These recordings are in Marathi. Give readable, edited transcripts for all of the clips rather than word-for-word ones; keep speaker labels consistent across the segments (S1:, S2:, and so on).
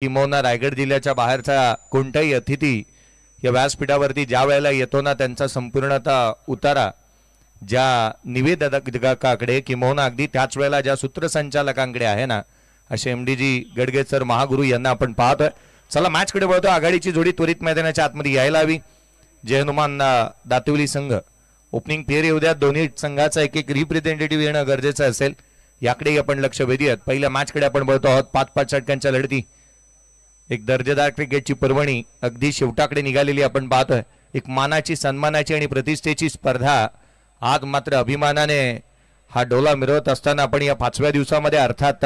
S1: किंबहुना रायगड जिल्ह्याच्या बाहेरचा कोणताही अतिथी या व्यासपीठावरती ज्या वेळेला येतो ना त्यांचा संपूर्णतः उतारा ज्या निवेदकाकडे किंबहुना अगदी त्याच वेळेला ज्या सूत्रसंचालकांकडे आहे ना असे MDG गडगे सर महागुरु यांना आपण पाहतोय। चला मॅचकडे वळतो। आघाडीची जोडी त्वरित मैदानाच्या आतमध्ये यायला हवी। जय हनुमान दातिवली संघ ओपनिंग फेर येऊ द्या। दोन्ही संघाचा एक एक रिप्रेझेंटेटिव्ह येणं गरजेचं असेल याकडे आपण लक्ष वेधूयात। पहिल्या मॅचकडे आपण वळतो आहोत। 5-5 षटकांच्या लढती एक दर्जेदार क्रिकेटची पर्वणी अगदी शेवटाकडे निघालेली आपण पाहतोय। एक मानाची सन्मानाची आणि प्रतिष्ठेची स्पर्धा आज मात्र अभिमानाने हा डोला मिरवत असताना आपण या 5व्या दिवसामध्ये अर्थात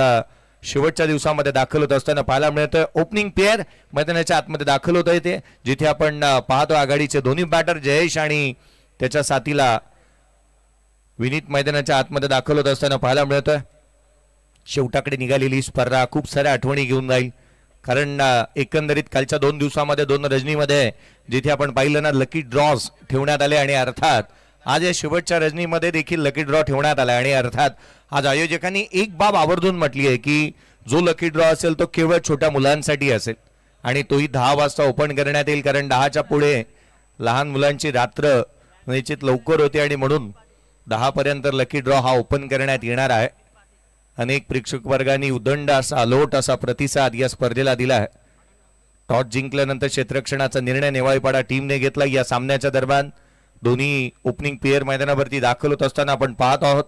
S1: शेवटच्या दिवसामध्ये दाखल होत असताना पाहायला मिळतोय। ओपनिंग पेअर मैदानाच्या आतमध्ये दाखल होत आहे ते जिथे आपण पाहतो आघाडीचे दोन्ही बॅटर जयेश आणि त्याच्या साथीला विनीत मैदानाच्या आतमध्ये दाखल होत असताना पाहायला मिळतोय। शेवटाकडे निघालेली स्पर्धा खूप साऱ्या आठवणी घेऊन जाईल कारण एकंदरीत कालच्या 2 दिवसामध्ये 2 रजनीमध्ये जिथे आपण पाहिलं ना लकी ड्रॉज ठेवण्यात आले आणि अर्थात आज या शेवटच्या रजनीमध्ये देखील लकी ड्रॉ ठेवण्यात आला आणि अर्थात आज आयोजकांनी एक बाब आवर्जून म्हटली आहे की जो लकी ड्रॉ असेल तो केवळ छोट्या मुलांसाठी असेल आणि तोही 10 वाजता ओपन करण्यात येईल कारण 10च्या पुढे लहान मुलांची रात्र निश्चित लवकर होते आणि म्हणून 10 पर्यंत लकी ड्रॉ हा ओपन करण्यात येणार आहे। अनेक प्रेक्षक वर्गांनी उदंड असा अलोट असा प्रतिसाद या स्पर्धेला दिला आहे। टॉस जिंकल्यानंतर क्षेत्ररक्षणाचा निर्णय नेवाळीपाडा टीमने घेतला। या सामन्याच्या दरम्यान दोन्ही ओपनिंग पेअर मैदानावरती दाखल होत असताना आपण पाहत आहोत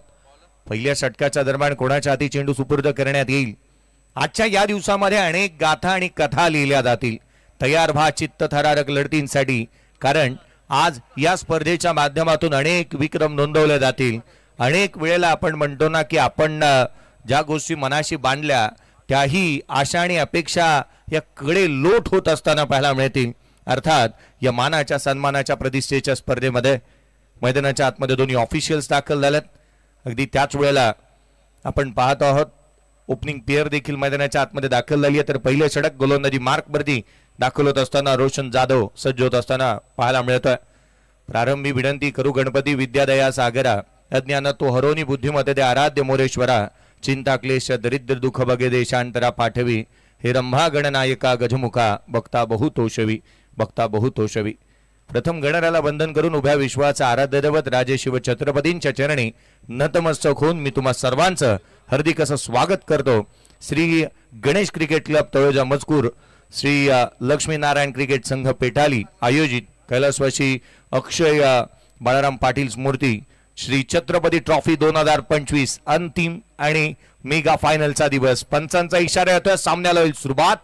S1: पहिल्या षटकाच्या दरम्यान कोणाच्या हाती चेंडू सुपूर्द करण्यात येईल। आजच्या या दिवसामध्ये अनेक गाथा आणि कथा लिहिल्या जातील। तयार व्हा चित्तथरारक लढतींसाठी कारण आज या स्पर्धेच्या माध्यमातून अनेक विक्रम नोंदवले जातील। अनेक वेळेला आपण म्हणतो ना की आपण ज्या गोष्टी मनाशी बांधल्या त्याही आशा आणि अपेक्षा या कडे लोट होत असताना पाहायला मिळतील। अर्थात या मानाच्या सन्मानाच्या प्रतिष्ठेच्या स्पर्धेमध्ये मैदानाच्या आतमध्ये दोन्ही ऑफिशियल्स दाखल झालेत। अगदी त्याच वेळेला आपण पाहत आहोत ओपनिंग पेअर देखील मैदानाच्या आतमध्ये दाखल झाली आहे। तर पहिले षटक गोलंदाजी मार्कवरती दाखल होत असताना रोशन जाधव सज्ज होत असताना पाहायला मिळतोय। प्रारंभी विनंती करू गणपती विद्यादया सागरा अज्ञान तो हरोनी बुद्धिमते दे आराध्य मोरेश्वरा चिंता क्लेश दरिद्र दुःख बगे दे शांतरा पाठवी हे रंभा गणनायका गजमुखा बघता बहुतोषवी बघता बहुतोषवी। प्रथम गणराला वंदन करून उभ्या विश्वाचा आराध्य दैवत राजे शिव छत्रपतींच्या चरणी नतमस्तक होऊन मी तुम्हा सर्वांचं हार्दिक असं स्वागत करतो। श्री गणेश क्रिकेट क्लब तळोजा मजकूर श्री लक्ष्मीनारायण क्रिकेट संघ पेटाली आयोजित कैलासवासी अक्षय बाळाराम पाटील स्मृती श्री छत्रपती ट्रॉफी 2025 अंतिम आणि मेगा फायनलचा दिवस। पंचांचा इशारा येतोय सामन्याला होईल सुरुवात।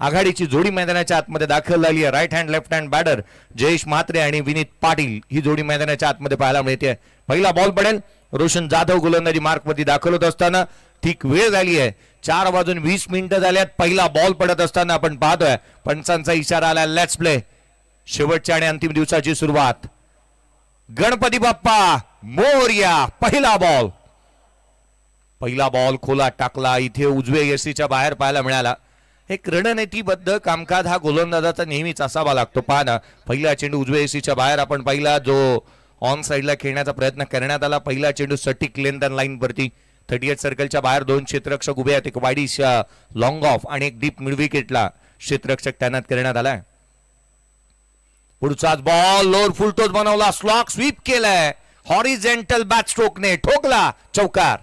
S1: आघाडीची जोडी मैदानाच्या आतमध्ये दाखल झाली आहे। Right hand left hand batter Jayesh Mhatre आणि विनीत पाटील ही जोडी मैदानाच्या आतमध्ये पाहायला मिळते। पहिला बॉल पडेल रोशन जाधव गोलंदाजी मार्कवरती दाखल होत असताना ठीक वेळ झाली आहे 4:20 झाल्यात। पहिला बॉल पडत असताना आपण पाहतोय पंचांचा इशारा आला लेट्स प्ले। शेवटच्या आणि अंतिम दिवसाची सुरुवात गणपती बाप्पा मोरया। पहिला बॉल खोला टाकला इथे उजव्या यष्टीच्या बाहेर पाहायला मिळाला। एक रणनीतीबद्ध कामकाज हा गोलंदाजाचा नेहमीच असावा लागतो। पहा ना पहिला चेंडू उजव्या यष्टीच्या बाहेर आपण पाहिला जो ऑन साइडला खेळण्याचा प्रयत्न करण्यात आला। पहिला चेंडू सटीक लेंथ अँड लाईन वरती 38 सर्कलच्या बाहेर 2 क्षेत्ररक्षक उभे आहेत। एक वाईडिश लॉंग ऑफ आणि एक डीप मिड विकेटला क्षेत्ररक्षक तैनात करण्यात आलाय। पुढचाच बॉल लोअर फुल टोच बनवला स्लॉक स्वीप केलाय हॉरिझॉन्टल बॅट स्ट्रोकने ठोकला चौकार।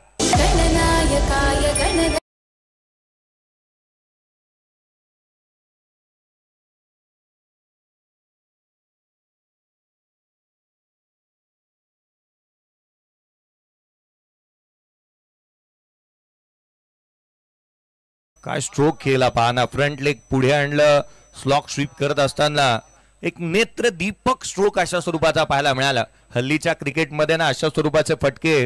S1: काय स्ट्रोक केला पाहना फ्रंट लेग पुढे आणलं स्लॉक स्वीप करत असताना एक नेत्र दीपक स्ट्रोक अशा स्वरूपाचा पाहायला मिळाला। हल्लीच्या क्रिकेटमध्ये ना अशा स्वरूपाचे फटके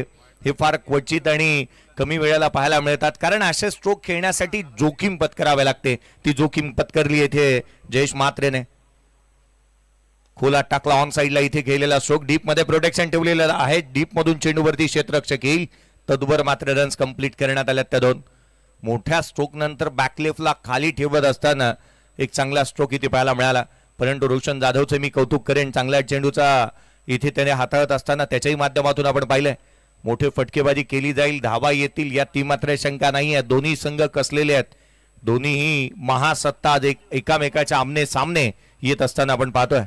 S1: हे फार क्वचित आणि कमी वेळेला पाहायला मिळतात कारण असे स्ट्रोक खेळण्यासाठी जोखीम पत्करावे लागते। ती जोखीम पत्करली येथे जयेश म्हात्रेने। खोला टाकला ऑन साइडला इथे खेळलेला स्ट्रोक डीप मध्ये प्रोटेक्शन ठेवलेलं आहे। डीप मधून चेंडूवरती क्षेत्ररक्षक येईल तदुबर मात्र रन्स कंप्लीट करण्यात आल्यात त्या 2 मोठ्या स्ट्रोक नंतर बॅकलेफला खाली ठेवत असताना एक चांगला स्ट्रोक इथे पाहायला मिळाला। परंतु रोशन जाधवचे मी कौतुक करेन चांगल्या चेंडूचा इथे त्याने हाताळत असताना त्याच्याही माध्यमातून आपण पाहिलंय मोठे फटकेबाजी केली जाईल धावा येतील यात ती मात्र शंका नाही आहे। दोन्ही संघ कसलेले आहेत दोन्हीही महासत्ता एकामेकाच्या आमने सामने येत असताना आपण पाहतोय.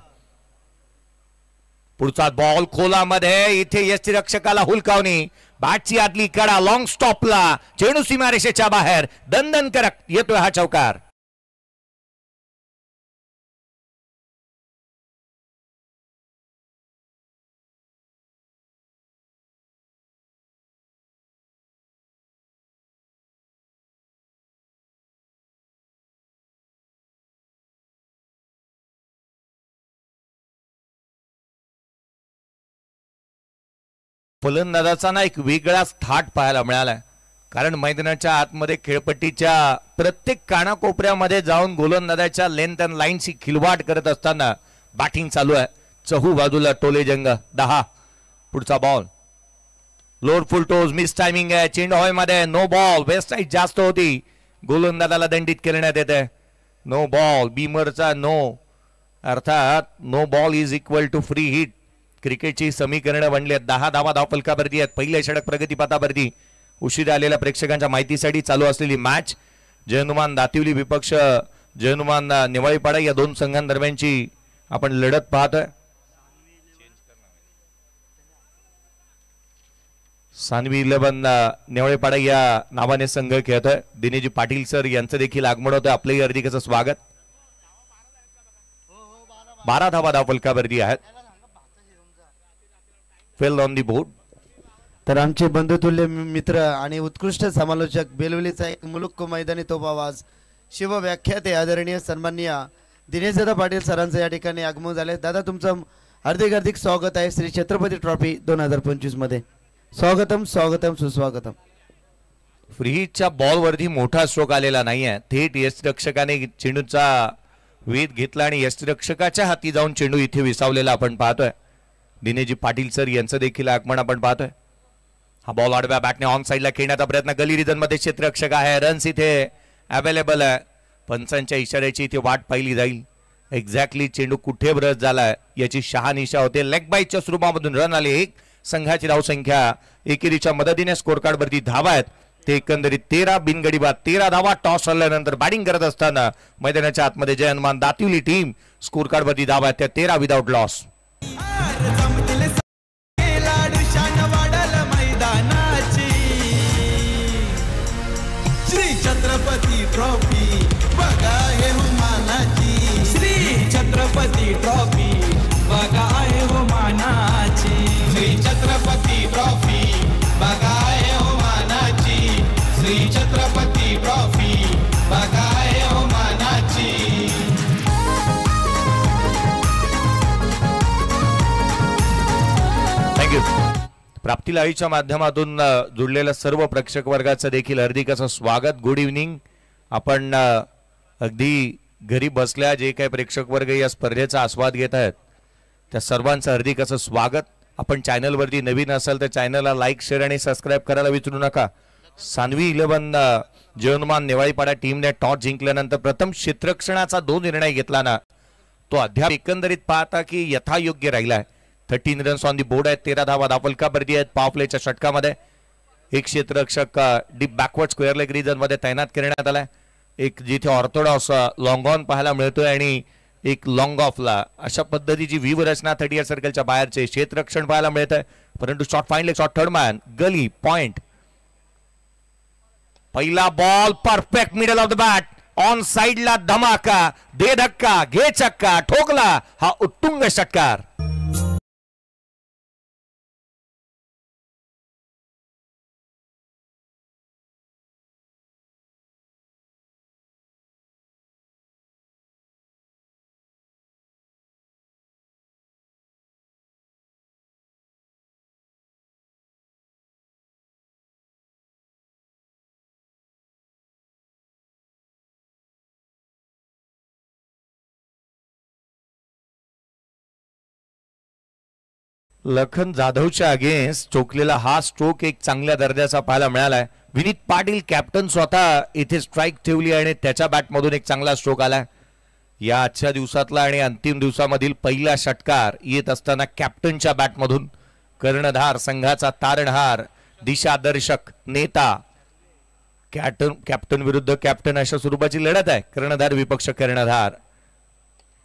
S1: पुढचा बॉल खोलामध्ये, इथे यष्टिरक्षकाला हुलकावणी, बॅटची आतली कडा लॉंग स्टॉपला, चेंडू सीमारेषेच्या बाहेर, दणदण करत येतोय हा चौकार. फलंदाजाचा ना एक वेगळाच थाट पाहायला मिळालाय, कारण मैदानाच्या आतमध्ये खेळपट्टीच्या प्रत्येक कानाकोपऱ्यामध्ये जाऊन गोलंदाजाच्या लेंथ अँड लाईनची खिलवाट करत असताना बॅटिंग चालू आहे. चहू बाजूला टोले जंग 10. पुढचा बॉल लोड फुल टोज, मिस टायमिंग आहे, चेंडू हवेमध्ये, नो बॉल, वेस्ट साईड जास्त होती, गोलंदाजाला दंडित करण्यात येते. नो बॉल, बीमरचा नो, अर्थात no ball is equal to free hit. क्रिकेटची समीकरणं बनली आहेत. 10 धावा धावफलकावरती आहेत. पहिल्या षटक प्रगतीपथावरती. उशिरा आलेल्या प्रेक्षकांच्या माहितीसाठी चालू असलेली मॅच जयनुमान दातिवली विपक्ष जयनुमान निवाळीपाडा या दोन संघांदरम्यानची आपण लढत पाहतोय. सानवी 11 निवाळीपाडा या नावाने संघ खेळतोय. दिनेजी पाटील सर यांचं देखील आगमन होतं. आपलंही हार्दिक स्वागत. 12 धावा धावफलकावरती आहेत. Fell on the board.
S2: तर आमचे बंधुतुल्य मित्र आणि उत्कृष्ट समालोचक बेलवलीचा एक मुलुक मैदानी तोफ आवाज शिवव्याख्याते आदरणीय सन्माननीय दिनेशदादा पाटील सरांचं या ठिकाणी आगमन झाले. दादा तुमचं हार्दिक हार्दिक स्वागत आहे श्री छत्रपती ट्रॉफी 2025 मध्ये. स्वागतम स्वागतम सुस्वागतम.
S1: फ्रीहिटच्या बॉलवरती मोठा स्ट्रोक आलेला नाहीये. थेट यष्टिरक्षकाने चेंडूचा वेध घेतला आणि यष्टिरक्षकाच्या हाती जाऊन चेंडू इथे विसावलेला आपण पाहतोय. दिनेजी पाटील सर यांचं देखील आगमन आपण पाहतोय. हा बॉल आडव्या बॅटने ऑन साईडला खेळण्याचा प्रयत्न. गली रिजन मध्ये क्षेत्ररक्षक आहे. रन्स इथे अवेलेबल आहे. पंचांच्या इशाऱ्याची इथे वाट पाहिली जाईल. एक्झॅक्टली चेंडू कुठे ब्रश झालाय याची शहानिशा होते. लेग बाईटच्या स्वरूपामधून रन आले. एक संघाची धावसंख्या एकेरीच्या मदतीने स्कोर कार्ड वरती धावा आहेत ते एकंदरीत 13 बिनगडी बाद 13 धावा. टॉस हरल्यानंतर बॅटिंग करत असताना मैदानाच्या आतमध्ये जयनुमान दातिवली टीम स्कोर कार्ड वरती धावा आहेत त्या 13 without loss.
S3: Shri Chhatrapati trophy बघा हे हो मानाची. श्री छत्रपती ट्रॉफी बघा हे हो मानाची. श्री छत्रपती ट्रॉफी बघा हे हो मानाची. श्री छत्रपती ट्रॉफी बघा हे हो मानाची.
S1: थँक्यू. प्राप्ती लाईव्हच्या माध्यमातून जुळलेल्या सर्व प्रेक्षक वर्गाचं देखील हार्दिक असं स्वागत. Good evening. आपण अगदी घरी बसल्या जे काही प्रेक्षक वर्ग या स्पर्धेचा आस्वाद घेत आहेत त्या सर्वांचं हार्दिक असं स्वागत. आपण चॅनलवरती नवीन असाल तर चॅनलला लाईक शेअर आणि सबस्क्राईब करायला विसरू नका. सानवी 11 जयनुमान निवाळीपाडा टीमने टॉस जिंकल्यानंतर प्रथम क्षेत्ररक्षणाचा जो निर्णय घेतला ना तो अद्याप एकंदरीत पाहता की यथायोग्य राहिलाय. 13 रन्स ऑन दी बोर्ड आहेत. 13 धावा धावफलकावरती आहेत. पॉवर प्लेच्या षटकामध्ये एक क्षेत्ररक्षक deep backward square leg region मध्ये तैनात करण्यात आलाय. एक जिथे ऑर्थोडॉक्स लॉंग ऑन पाहायला मिळतोय आणि एक लॉंग ऑफला अशा पद्धतीची व्यूहरचना 30 सर्कलच्या बाहेरचे क्षेत्ररक्षण पाहायला मिळत आहे. परंतु shot fine leg shot third man gully point. पहिला ball perfect middle of the bat on साइडला धमाका दे धक्का घे चक्का ठोकला हा उत्तुंग षटकार. लखन जाधवच्या अगेन्स्ट चोकलेला हा स्ट्रोक एक चांगल्या दर्जाचा पाहायला मिळालाय. विनीत पाटील कॅप्टन स्वतः इथे स्ट्राईक ठेवली आणि त्याच्या बॅटमधून एक चांगला स्ट्रोक आलाय. या आजच्या दिवसातला आणि अंतिम दिवसामधील पहिला षटकार येत असताना कॅप्टनच्या बॅटमधून कर्णधार संघाचा तारणहार दिशादर्शक नेता कॅप्टन विरुद्ध कॅप्टन अशा स्वरूपाची लढत आहे. कर्णधार विपक्ष कर्णधार.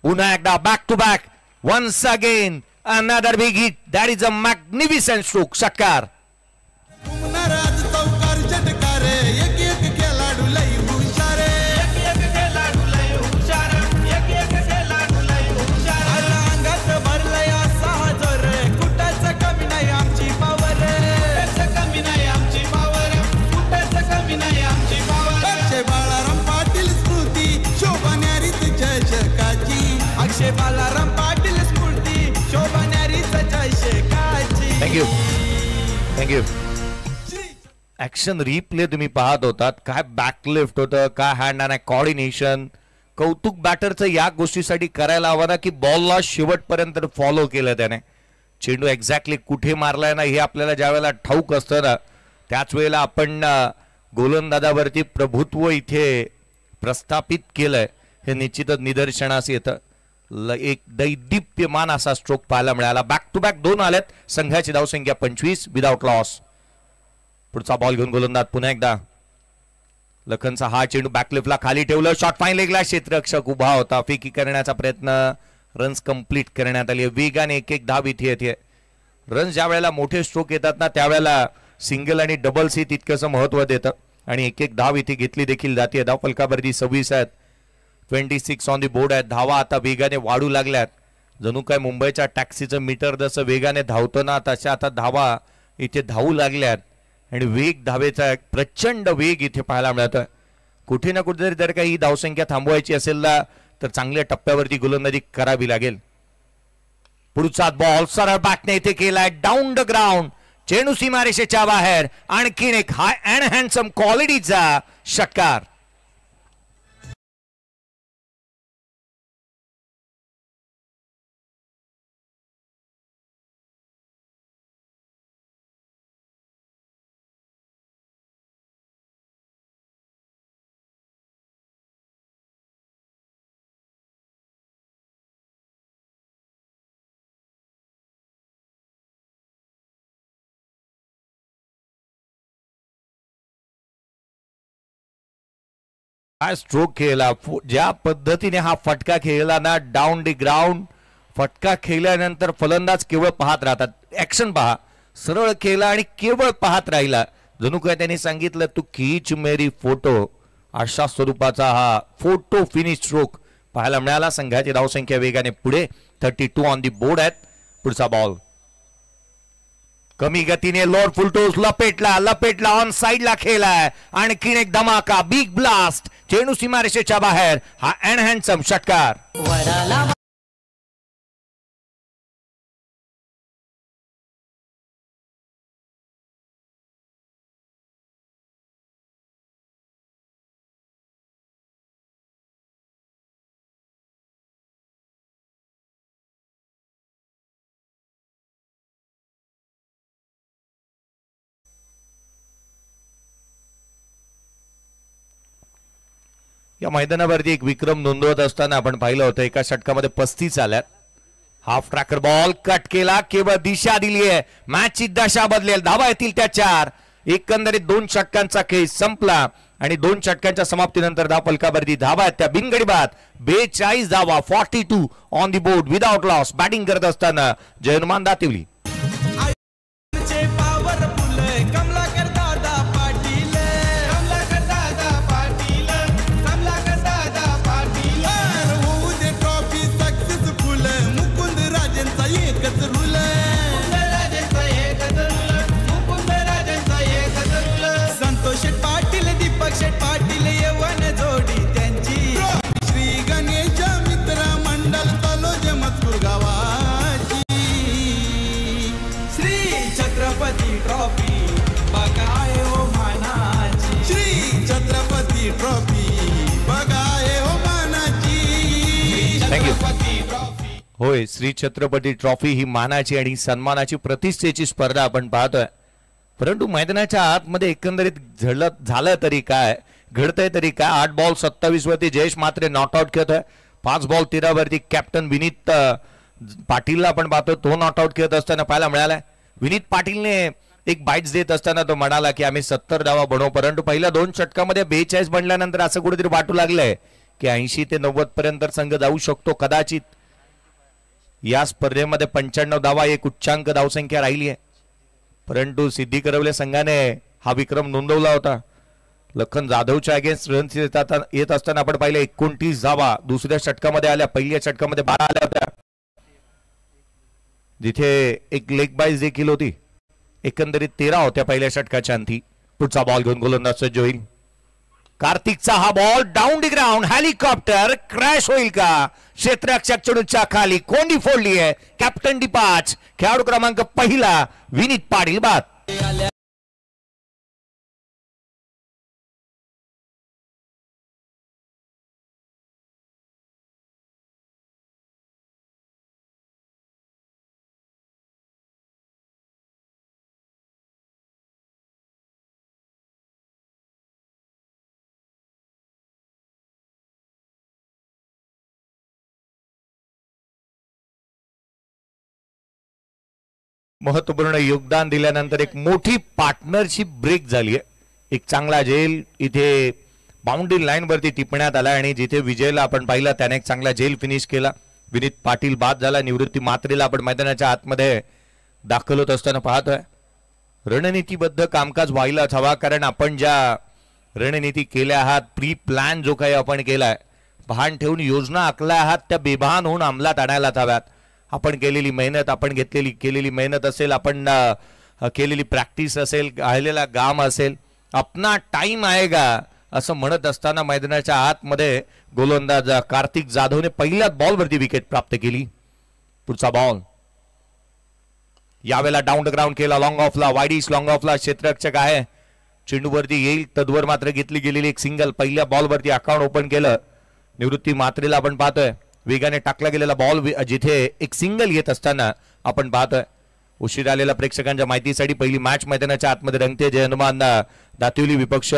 S1: पुन्हा एकदा back to back. Once again another big hit. That is a magnificent stroke. षटकार.
S3: Balaram Patil Smriti Shobha
S1: thank you. Action replay तुम्ही पाहत होतात. काय बॅकलिफ्ट होतं, काय हँड अँड कॉर्डिनेशन. कौतुक बॅटरचं या गोष्टीसाठी करायला हवं ना की बॉलला शेवटपर्यंत फॉलो केलं त्याने. चेंडू एक्झॅक्टली कुठे मारलाय ना हे आपल्याला ज्या वेळेला ठाऊक असतं ना त्याच वेळेला आपण गोलंदाजावरती प्रभुत्व इथे प्रस्थापित केलंय हे निश्चितच निदर्शनास येतं. एक दैदिप्यमान असा स्ट्रोक पाहायला मिळाला. बॅक टू बॅक 2 आल्यात. संघाची धावसंख्या 25 विदाउट लॉस. पुढचा बॉल घेऊन गोलंदाज पुन्हा एकदा. लखनचा हा चेंडू बॅकलिफ्टला खाली ठेवलं. Shot fine लेगला. क्षेत्ररक्षक उभा होता. फेकी करण्याचा प्रयत्न. रन्स कंप्लीट करण्यात आली. वेगाने एक धाव इथे येते. रन्स ज्या वेळेला मोठे स्ट्रोक येतात ना त्यावेळेला सिंगल आणि डबल्स ही तितकंसं महत्व देतं आणि एक धाव इथे घेतली देखील जाते. धाव फलकावरती 26 आहेत. 26 ऑन दी बोर्ड आहेत. धावा आता वेगाने वाढू लागल्यात. जणू काय मुंबईच्या टॅक्सीचं मीटर जसं वेगाने धावतं ना तशा आता धावा इथे धावू लागल्यात आणि वेग धावेचा प्रचंड वेग इथे पाहायला मिळतोय. कुठे ना कुठेतरी जर काही ही धावसंख्या थांबवायची असेल ना तर चांगल्या टप्प्यावरती गोलंदाजी करावी लागेल. पुढचा बॉल सरळ बॅटने इथे केलाय. Down the ground. चेंडू सीमारेषेच्या बाहेर. आणखीन एक हाय अँड हँडसम क्वालिटीचा षटकार. हा स्ट्रोक खेळला. ज्या पद्धतीने हा फटका खेळला ना डाऊन दी ग्राउंड. फटका खेळल्यानंतर फलंदाज केवळ पाहत राहतात. ऍक्शन पहा. सरळ खेळला आणि केवळ पाहत राहिला. जणू काय त्यांनी सांगितलं तू खीच मेरी फोटो. अशा स्वरूपाचा हा फोटो फिनिश स्ट्रोक पाहायला मिळाला. संघाची धावसंख्या वेगाने पुढे. 32 ऑन दी बोर्ड आहेत. पुढचा बॉल कमी गतीने लोअर फुलटोस लपेटला ऑन साइडला खेळलाय. आणखीन एक धमाका. Big blast. चेंडू सीमारेषेच्या बाहेर. हा अँड हँडसम षटकार. या मैदानावरती एक विक्रम नोंदवत असताना आपण पाहिलं होतं एका षटकामध्ये 35 आल्यात. हाफ ट्रॅकर बॉल कट केला. केवळ दिशा दिली आहे. मॅचची दशा बदलेल. धावा येतील त्या 4. एकंदरीत 2 षटकांचा खेळ संपला आणि 2 षटकांच्या समाप्तीनंतर धाव फलकावरती धावा आहेत त्या बिनगडीबाद. 42 धावा. 42 on the board without loss. Batting करत असताना जयनुमान दातिवली.
S3: पाटील यवन जोडी त्यांची. श्री गणेश मित्र मंडल तलोज मजकूर गावाची. श्री छत्रपती ट्रॉफी बघाय हो मानाची. श्री छत्रपती ट्रॉफी बघाय हो मानाची. छत्रपती ट्रॉफी.
S1: होय, श्री छत्रपती ट्रॉफी ही मानाची आणि सन्मानाची प्रतिष्ठेची स्पर्धा आपण पाहतोय. परंतु मैदानाच्या आतमध्ये एकंदरीत झालं तरी काय, घडतंय तरी काय. 8 बॉल 27 वरती जयेश मात्रे नॉट आउट खेळतोय. 5 बॉल 13 वरती कॅप्टन विनीत पाटीलला आपण पाहतोय तो नॉट आउट खेळत असताना पाहायला मिळालाय. विनीत पाटीलने एक बाईट्स देत असताना तो म्हणाला की आम्ही 70 धावा बनवू, परंतु पहिल्या 2 षटकामध्ये 42 बनल्यानंतर असं कुठेतरी वाटू लागलंय की 80 ते 90 पर्यंत संघ जाऊ शकतो कदाचित. या स्पर्धेमध्ये 95 धावा एक उच्चांक धावसंख्या राहिली आहे, परंतु सिद्धी करवले संघाने हा विक्रम नोंदवला होता. लखन जाधवच्या अगेन्स्ट रन्स येत असताना आपण पाहिलं 29 धावा दुसऱ्या षटकामध्ये आल्या, पहिल्या षटकामध्ये 12 आल्या होत्या, जिथे एक लेग बाईज देखील होती. एकंदरीत 13 होत्या पहिल्या षटकाच्या अंती. पुढचा बॉल घेऊन गोलंदाज सज्ज होईल. कार्तिकचा हा ball down the ground, helicopter crash होईल का? क्षेत्ररक्षक चेंडूच्या खाली कोंडी फोडली आहे. कॅप्टन डी5 खेळाडू क्रमांक पहिला विनीत पाटील बाद. महत्वपूर्ण योगदान दिल्यानंतर एक मोठी पार्टनरशिप ब्रेक झाली आहे. एक चांगला झेल इथे बाउंड्री लाईन वरती टिपण्यात आला आणि जिथे विजयला आपण पाहिलं त्याने एक चांगला झेल फिनिश केला. विनीत पाटील बाद झाला. निवृत्ती मात्रेला आपण मैदानाच्या आतमध्ये दाखल होत असताना पाहतोय. रणनीतीबद्ध कामकाज व्हायलाच हवा, कारण आपण ज्या रणनीती केल्या आहात, प्री प्लॅन जो काही आपण केलाय, भान ठेवून योजना आखल्या आहात, त्या बेभान होऊन अंमलात आणायलाच हव्यात. आपण केलेली मेहनत, आपण केलेली मेहनत असेल, आपण केलेली प्रॅक्टिस असेल, गाळलेला घाम असेल, अपना टाइम आएगा असं म्हणत असताना मैदानाच्या आतमध्ये गोलंदाज कार्तिक जाधवने पहिल्याच बॉलवरती विकेट प्राप्त केली. पुढचा बॉल यावेळेला डाऊन द ग्राउंड केला, लॉंग ऑफला, वाईडिश लॉंग ऑफला क्षेत्ररक्षक आहे, चेंडूवरती येईल तद्वर मात्र घेतली गेलेली एक सिंगल. पहिल्या बॉलवरती अकाउंट ओपन केलं. निवृत्ती मात्रेला आपण पाहतोय वेगाने टाकला गेलेला बॉल, जिथे एक सिंगल येत असताना आपण पाहतोय. उशीर आलेल्या प्रेक्षकांच्या माहितीसाठी पहिली मॅच मैदानाच्या आतमध्ये रंगते. जय हनुमान दातिवली विपक्ष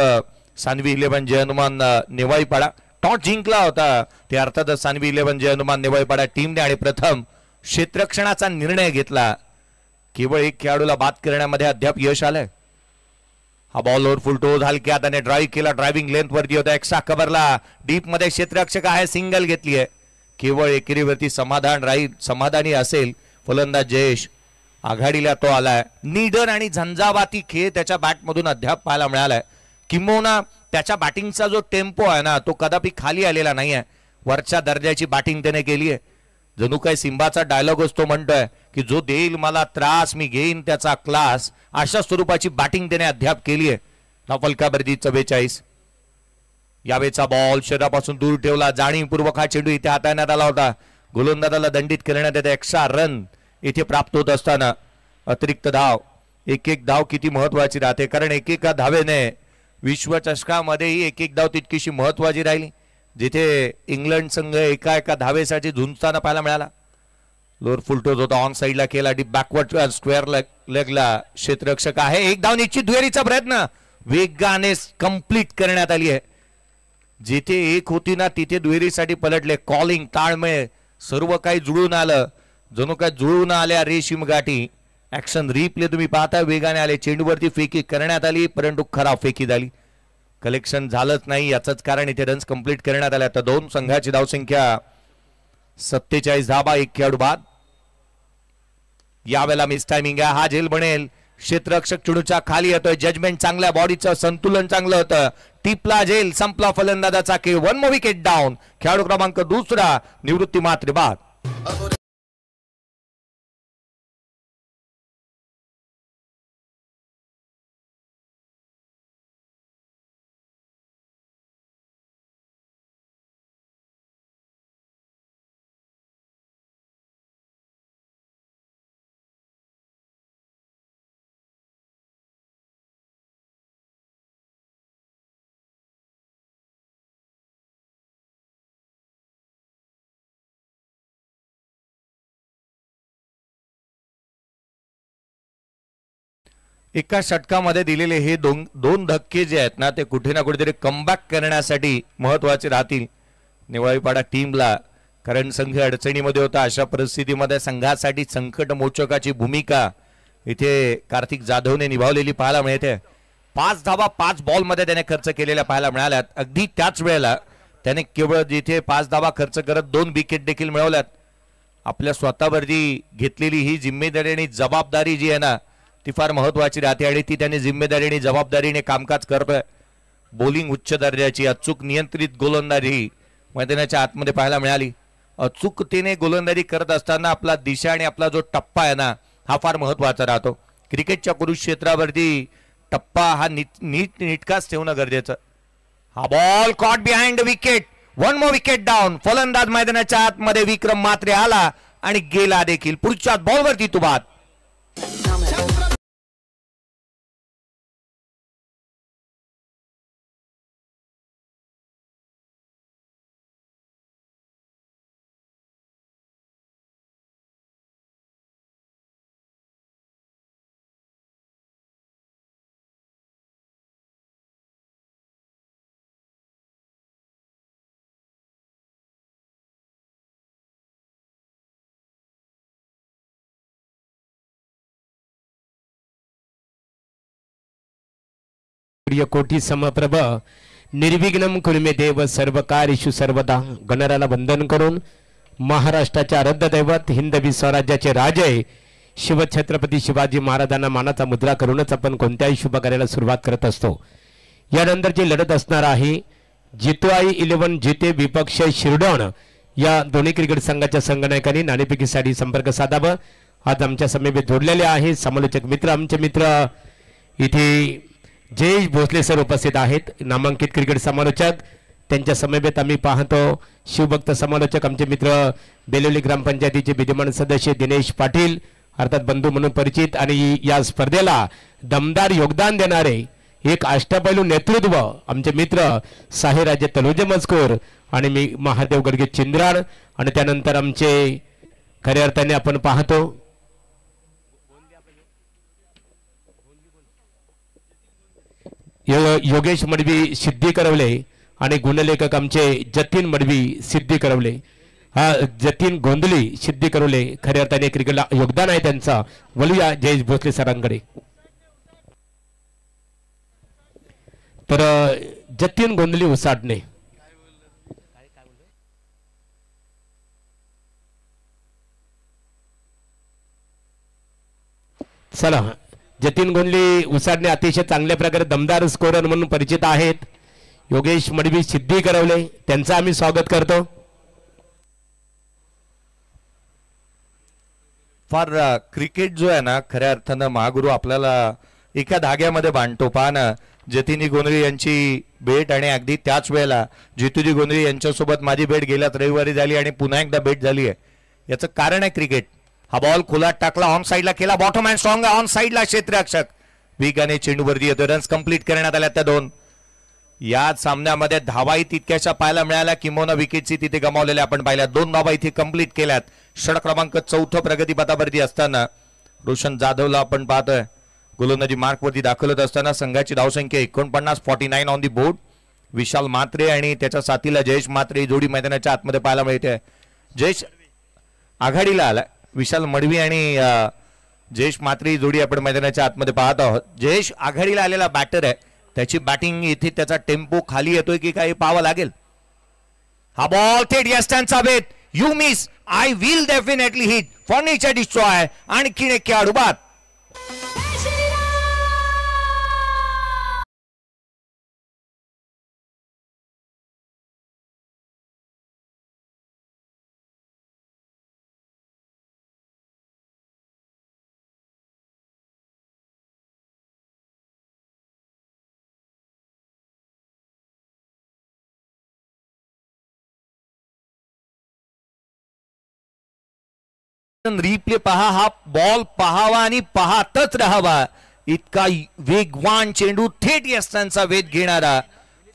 S1: सानवी 11 जय हनुमान नेवाळीपाडा. टॉस जिंकला होता ते अर्थातच सानवी 11 जय हनुमान नेवाळीपाडा टीमने, आणि प्रथम क्षेत्ररक्षणाचा निर्णय घेतला. केवळ एक खेळाडूला बाद करण्यामध्ये अद्याप यश आलंय. हा बॉल ओव्हर फुल टोज हलक्यात आणि ड्राईव्ह केला. ड्रायव्हिंग लेंथ वरती होता, एक्स्ट्रा कव्हरला डीप मध्ये क्षेत्ररक्षक आहे, सिंगल घेतली आहे. केवळ एकेरीवरती समाधानी असेल फलंदाज जयेश. आघाडीला तो आलाय. निडर आणि झंझावाती खेळ त्याच्या बॅटमधून अद्याप पाहायला मिळालाय. किंबहुना त्याच्या बॅटिंगचा जो टेम्पो आहे ना, तो कदापि खाली आलेला नाहीये. वरच्या दर्जाची बॅटिंग त्याने केली आहे. जणू काय सिंबाचा डायलॉग असतो, म्हणतोय की जो देईल मला त्रास मी घेईन त्याचा क्लास. अशा स्वरूपाची बॅटिंग त्याने अद्याप केली आहे. फलकाबर्दी 44. यावेळेचा बॉल शरीरापासून दूर ठेवला. जाणीवपूर्वक हा चेंडू इथे हाताळण्यात आला होता. गोलंदाजाला दंडित करण्यात येते. एक्स्ट्रा रन इथे प्राप्त होत असताना अतिरिक्त धाव. एक धाव किती महत्वाची राहते, कारण एकेका धावेने विश्वचषकामध्येही एक धाव तितकीशी महत्वाची राहिली, जिथे इंग्लंड संघ एका धावेसाठी झुंजताना पाहायला मिळाला. लोअर फुलटोज होता, ऑन साइडला केला, डीप बॅकवर्ड स्क्वेअर लेगला क्षेत्ररक्षक आहे. एक धाव निश्चित दुहेरीचा प्रयत्न वेगाने कंप्लीट करण्यात आली आहे. जिथे एक होती ना तिथे दुहेरीसाठी पलटले. कॉलिंग, ताळमेळ सर्व काही जुळून आलं. जणू काय जुळून आल्या रेशीम गाठी. ऍक्शन रिप्ले तुम्ही पाहता, वेगाने आले. चेंडूवरती फेकी करण्यात आली, परंतु खराब फेकी झाली. कलेक्शन झालंच नाही, याचंच कारण इथे रन्स कंप्लीट करण्यात आल्या. तर दोन संघाची धावसंख्या 47 धाबा, एक खेळाडू बाद. यावेळेला मिस टायमिंग आहे. हा झेल बनेल. क्षेत्ररक्षक चेंडूच्या खाली येतोय. जजमेंट चांगल्या, बॉडीचं संतुलन चांगलं होतं. टिपला झेल, संपला फलंदाजाचा खेळ. 1 मोर विकेट डाऊन. खेळाडू क्रमांक दुसरा निवृत्ती मात्रे बाद. एका षटकामध्ये दिलेले हे दोन धक्के जे आहेत ना, ते कुठे ना कुठेतरी कमबॅक करण्यासाठी महत्वाचे राहतील नेवाळीपाडा टीमला. कारण संघ अडचणीमध्ये होता. अशा परिस्थितीमध्ये संघासाठी संकट मोचकाची भूमिका इथे कार्तिक जाधवने निभावलेली पाहायला मिळते. 5 धावा 5 बॉलमध्ये त्याने खर्च केलेल्या पाहायला मिळाल्यात. अगदी त्याच वेळेला त्याने केवळ जिथे 5 धावा खर्च करत 2 विकेट देखील मिळवल्यात. आपल्या स्वतःवरती घेतलेली ही जिम्मेदारी आणि जबाबदारी जी आहे ना ती फार महत्वाची राहते आणि ती त्याने जिम्मेदारी आणि जबाबदारीने कामकाज करतोय. बॉलिंग उच्च दर्जाची, अचूक नियंत्रित गोलंदाजी मैदानाच्या आतमध्ये पाहायला मिळाली. अचूकतेने गोलंदाजी करत असताना आपला दिशा आणि आपला जो टप्पा आहे ना हा फार महत्वाचा राहतो. क्रिकेटच्या कुरुक्षेत्रावरती टप्पा हा नीटकाच ठेवणं गरजेचं. हा ball caught behind wicket, 1 more wicket down. फलंदाज मैदानाच्या आतमध्ये विक्रम मात्रे आला आणि गेला देखील. पुढच्या बॉलवरती तो बाद.
S4: कोटी समप्रभ निर्विघ्नम कुर्मे देव सर्व कार्येषु सर्वदा. गणराला वंदन करून महाराष्ट्राचे आराध्य दैवत हिंदवी स्वराज्याचे राजे शिवछत्रपती शिवाजी महाराजांना मानाचा मुद्रा करूनच आपण कोणत्याही शुभ कार्याला सुरुवात करत असतो. यानंतर जी लढत असणार आहे जितवाई 11 जिते विपक्ष शिरडोण या दोन्ही क्रिकेट संघाच्या संघनायकांनी नाणेफेकीसाठी संपर्क साधावा. आज आमच्या समेत जोडलेले आहे समालोचक मित्र. आमचे मित्र इथे जयेश भोसले सर उपस्थित आहेत, नामांकित क्रिकेट समालोचक. त्यांच्या समवेत आम्ही पाहतो शिवभक्त समालोचक आमचे मित्र बेलोली ग्रामपंचायतीचे विद्यमान सदस्य दिनेश पाटील अर्थात बंधू म्हणून परिचित आणि या स्पर्धेला दमदार योगदान देणारे एक अष्टपैलू नेतृत्व आमचे मित्र साहेराजे तलोजे मजकूर आणि मी महादेव गडगे चिंद्राळ. आणि त्यानंतर आमचे खऱ्या अर्थाने आपण पाहतो योगेश मडवी सिद्धी करवले आणि गुणलेखक आमचे जतीन मडवी सिद्धी करवले. हा जतीन गोंधली सिद्धी करवले खऱ्या अर्थाने क्रिकेटला योगदान आहे त्यांचा. वळूया जयेश भोसले सरांकडे. तर जतीन गोंधली उसाटणे चला. जतीन गोंधली उसाडणे अतिशय चांगल्या प्रकारे दमदार स्कोरर म्हणून परिचित आहेत. योगेश मडवी सिद्धी करवले त्यांचं आम्ही स्वागत करतो.
S1: फार क्रिकेट जो आहे ना खऱ्या अर्थानं महागुरु आपल्याला एका धाग्यामध्ये बांधतो. पहा ना जतीनी गोंधळी यांची भेट आणि अगदी त्याच वेळेला जितूजी गोंधळी यांच्यासोबत माझी भेट गेल्याच रविवारी झाली आणि पुन्हा एकदा भेट झाली आहे. याचं कारण आहे क्रिकेट. हा बॉल खुला टाकला, ऑन साइडला केला, बॉटम हँड स्ट्रॉंग ऑन साइडला क्षेत्ररक्षक वेगाने चेंडूवरती येतो. रन्स कंप्लीट करण्यात आल्या त्या 2. या सामन्यामध्ये धावाही तितक्याशा पाहायला मिळाल्या किंवा विकेटची तिथे गमावलेल्या आपण पाहिल्या. 2 धावा इथे कंप्लीट केल्यात. षटक क्रमांक 4 प्रगतीपथावरती असताना रोशन जाधवला आपण पाहतोय गोलंदाजी मार्कवरती दाखल होत असताना संघाची धावसंख्या 49, 49 ऑन दी बोर्ड. विशाल मात्रे आणि त्याच्या साथीला जयेश मात्रे जोडी मैदानाच्या आतमध्ये पाहायला मिळते. जयेश आघाडीला आला. विशाल मडवी आणि जयेश मात्रे जोडी आपण मैदानाच्या आतमध्ये पाहत आहोत. जयेश आघाडीला आलेला बॅटर आहे. त्याची बॅटिंग इथे त्याचा टेम्पो खाली येतोय की काही पाहावं लागेल. हा बॉल थेट यस्टनचा वेध. You miss I will definitely hit furniture destroy. आणखीन एक खेळाडू बाद. रिप्ले पहा. हा बॉल पहावा आणि पाहतच राहावा इतका वेगवान चेंडू थेट यस्टनचा वेध घेणारा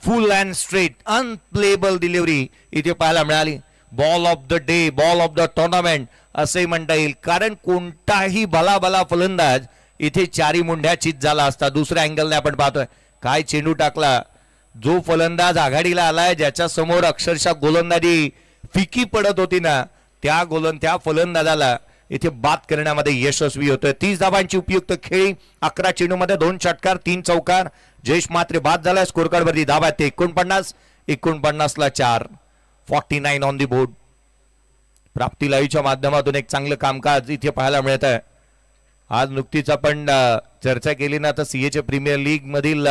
S1: फुल अँड स्ट्रेट अनप्लेबल डिलिव्हरी इथे पाहायला मिळाली. Ball of the day, ball of the tournament असे म्हणता येईल. कारण कोणताही भला फलंदाज इथे 4 मुंड्या चित झाला असता. दुसऱ्या अँगलने आपण पाहतोय काय चेंडू टाकला. जो फलंदाज आघाडीला आलाय ज्याच्या समोर अक्षरशः गोलंदाजी फिकी पडत होती ना त्या फलंदाजाला इथे बाद करण्यामध्ये यशस्वी होतोय. 30 धावांची उपयुक्त खेळी, 11 चेंडूमध्ये 2 षटकार 3 चौकार. जयेश मात्रे बाद झालाय. स्कोर कार्ड वरती धावा ते 49 ला 4. 49 ऑन दी बोर्ड. प्राप्ती लाईव्हच्या माध्यमातून एक चांगलं कामकाज इथे पाहायला मिळत आहे. आज नुकतीच आपण चर्चा केली ना, तर सीएच्या प्रीमियर लीग मधील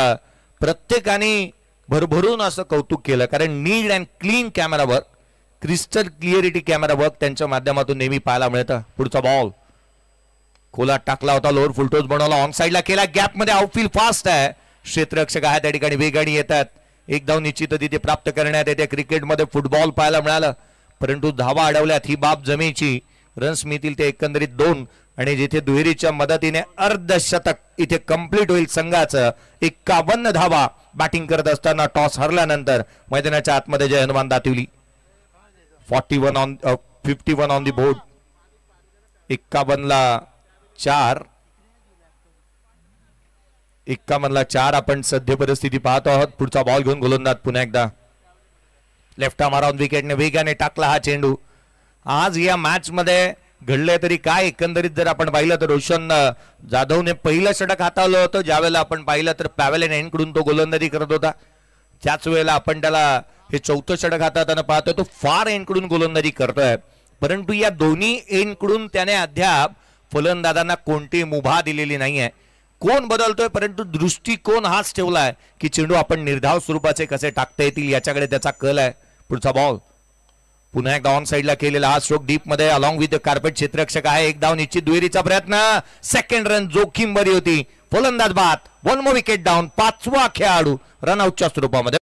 S1: प्रत्येकाने भरभरून असं कौतुक केलं, कारण neat and clean camera work, crystal clarity camera work त्यांच्या माध्यमातून नेहमी पाहायला मिळतं. पुढचा बॉल खोला टाकला होता, लोअर फुलटोस बनवला, ऑन साईडला केला, गॅप मध्ये आउटफील्ड फास्ट आहे. क्षेत्ररक्षक आहे त्या ठिकाणी वेगाने येतात. एक धाव निश्चित तिथे प्राप्त करण्यात येते. क्रिकेटमध्ये फुटबॉल पाहायला मिळालं, परंतु धावा अडवल्यात ही बाब जमेची. रन्स मिळतील ते एकंदरीत 2, आणि जिथे दुहेरीच्या मदतीने अर्धशतक इथे कंप्लीट होईल संघाचं. 51 धावा बॅटिंग करत असताना टॉस हरल्यानंतर मैदानाच्या आतमध्ये जय हनुमान दातिवली. 51 on the board. 51 ला 4. 51 ला 4 आपण सध्या परिस्थिती पाहतो आहोत. पुढचा बॉल घेऊन गोलंदाज पुन्हा एकदा लेफ्ट आर्म अराउंड विकेटने वेगाने टाकला हा चेंडू. आज या मॅच मध्ये घडले तरी काय, एकंदरीत जर आपण पाहिलं तर रोशन जाधवने पहिलं षटक हाताळलं होतं. ज्यावेळेला आपण पाहिलं तर पॅवेलियन एंडकडून तो गोलंदाजी करत होता, त्याच वेळेला आपण त्याला हे 4थं षटक हाताळताना पाहतोय, तो फार एंडकडून गोलंदाजी करतोय. परंतु या दोन्ही एंडकडून त्याने अद्याप फलंदाजांना कोणती मुभा दिलेली नाहीये. कोण बदलतोय, परंतु दृष्टिकोन हाच ठेवलाय की चेंडू आपण निर्धाव स्वरूपाचे कसे टाकता येतील याच्याकडे त्याचा कल आहे. पुढचा बॉल पुन्हा एकदा ऑन साईडला केलेला हा स्ट्रोक डीप मध्ये अलॉंग विथ कार्पेट. क्षेत्ररक्षक आहे. एक धाव निश्चित. दुहेरीचा प्रयत्न, सेकंड रन जोखीम बरी होती. फलंदाज बाद. 1 मोर विकेट डाऊन. 5वा खेळाडू रनआउटच्या स्वरूपामध्ये.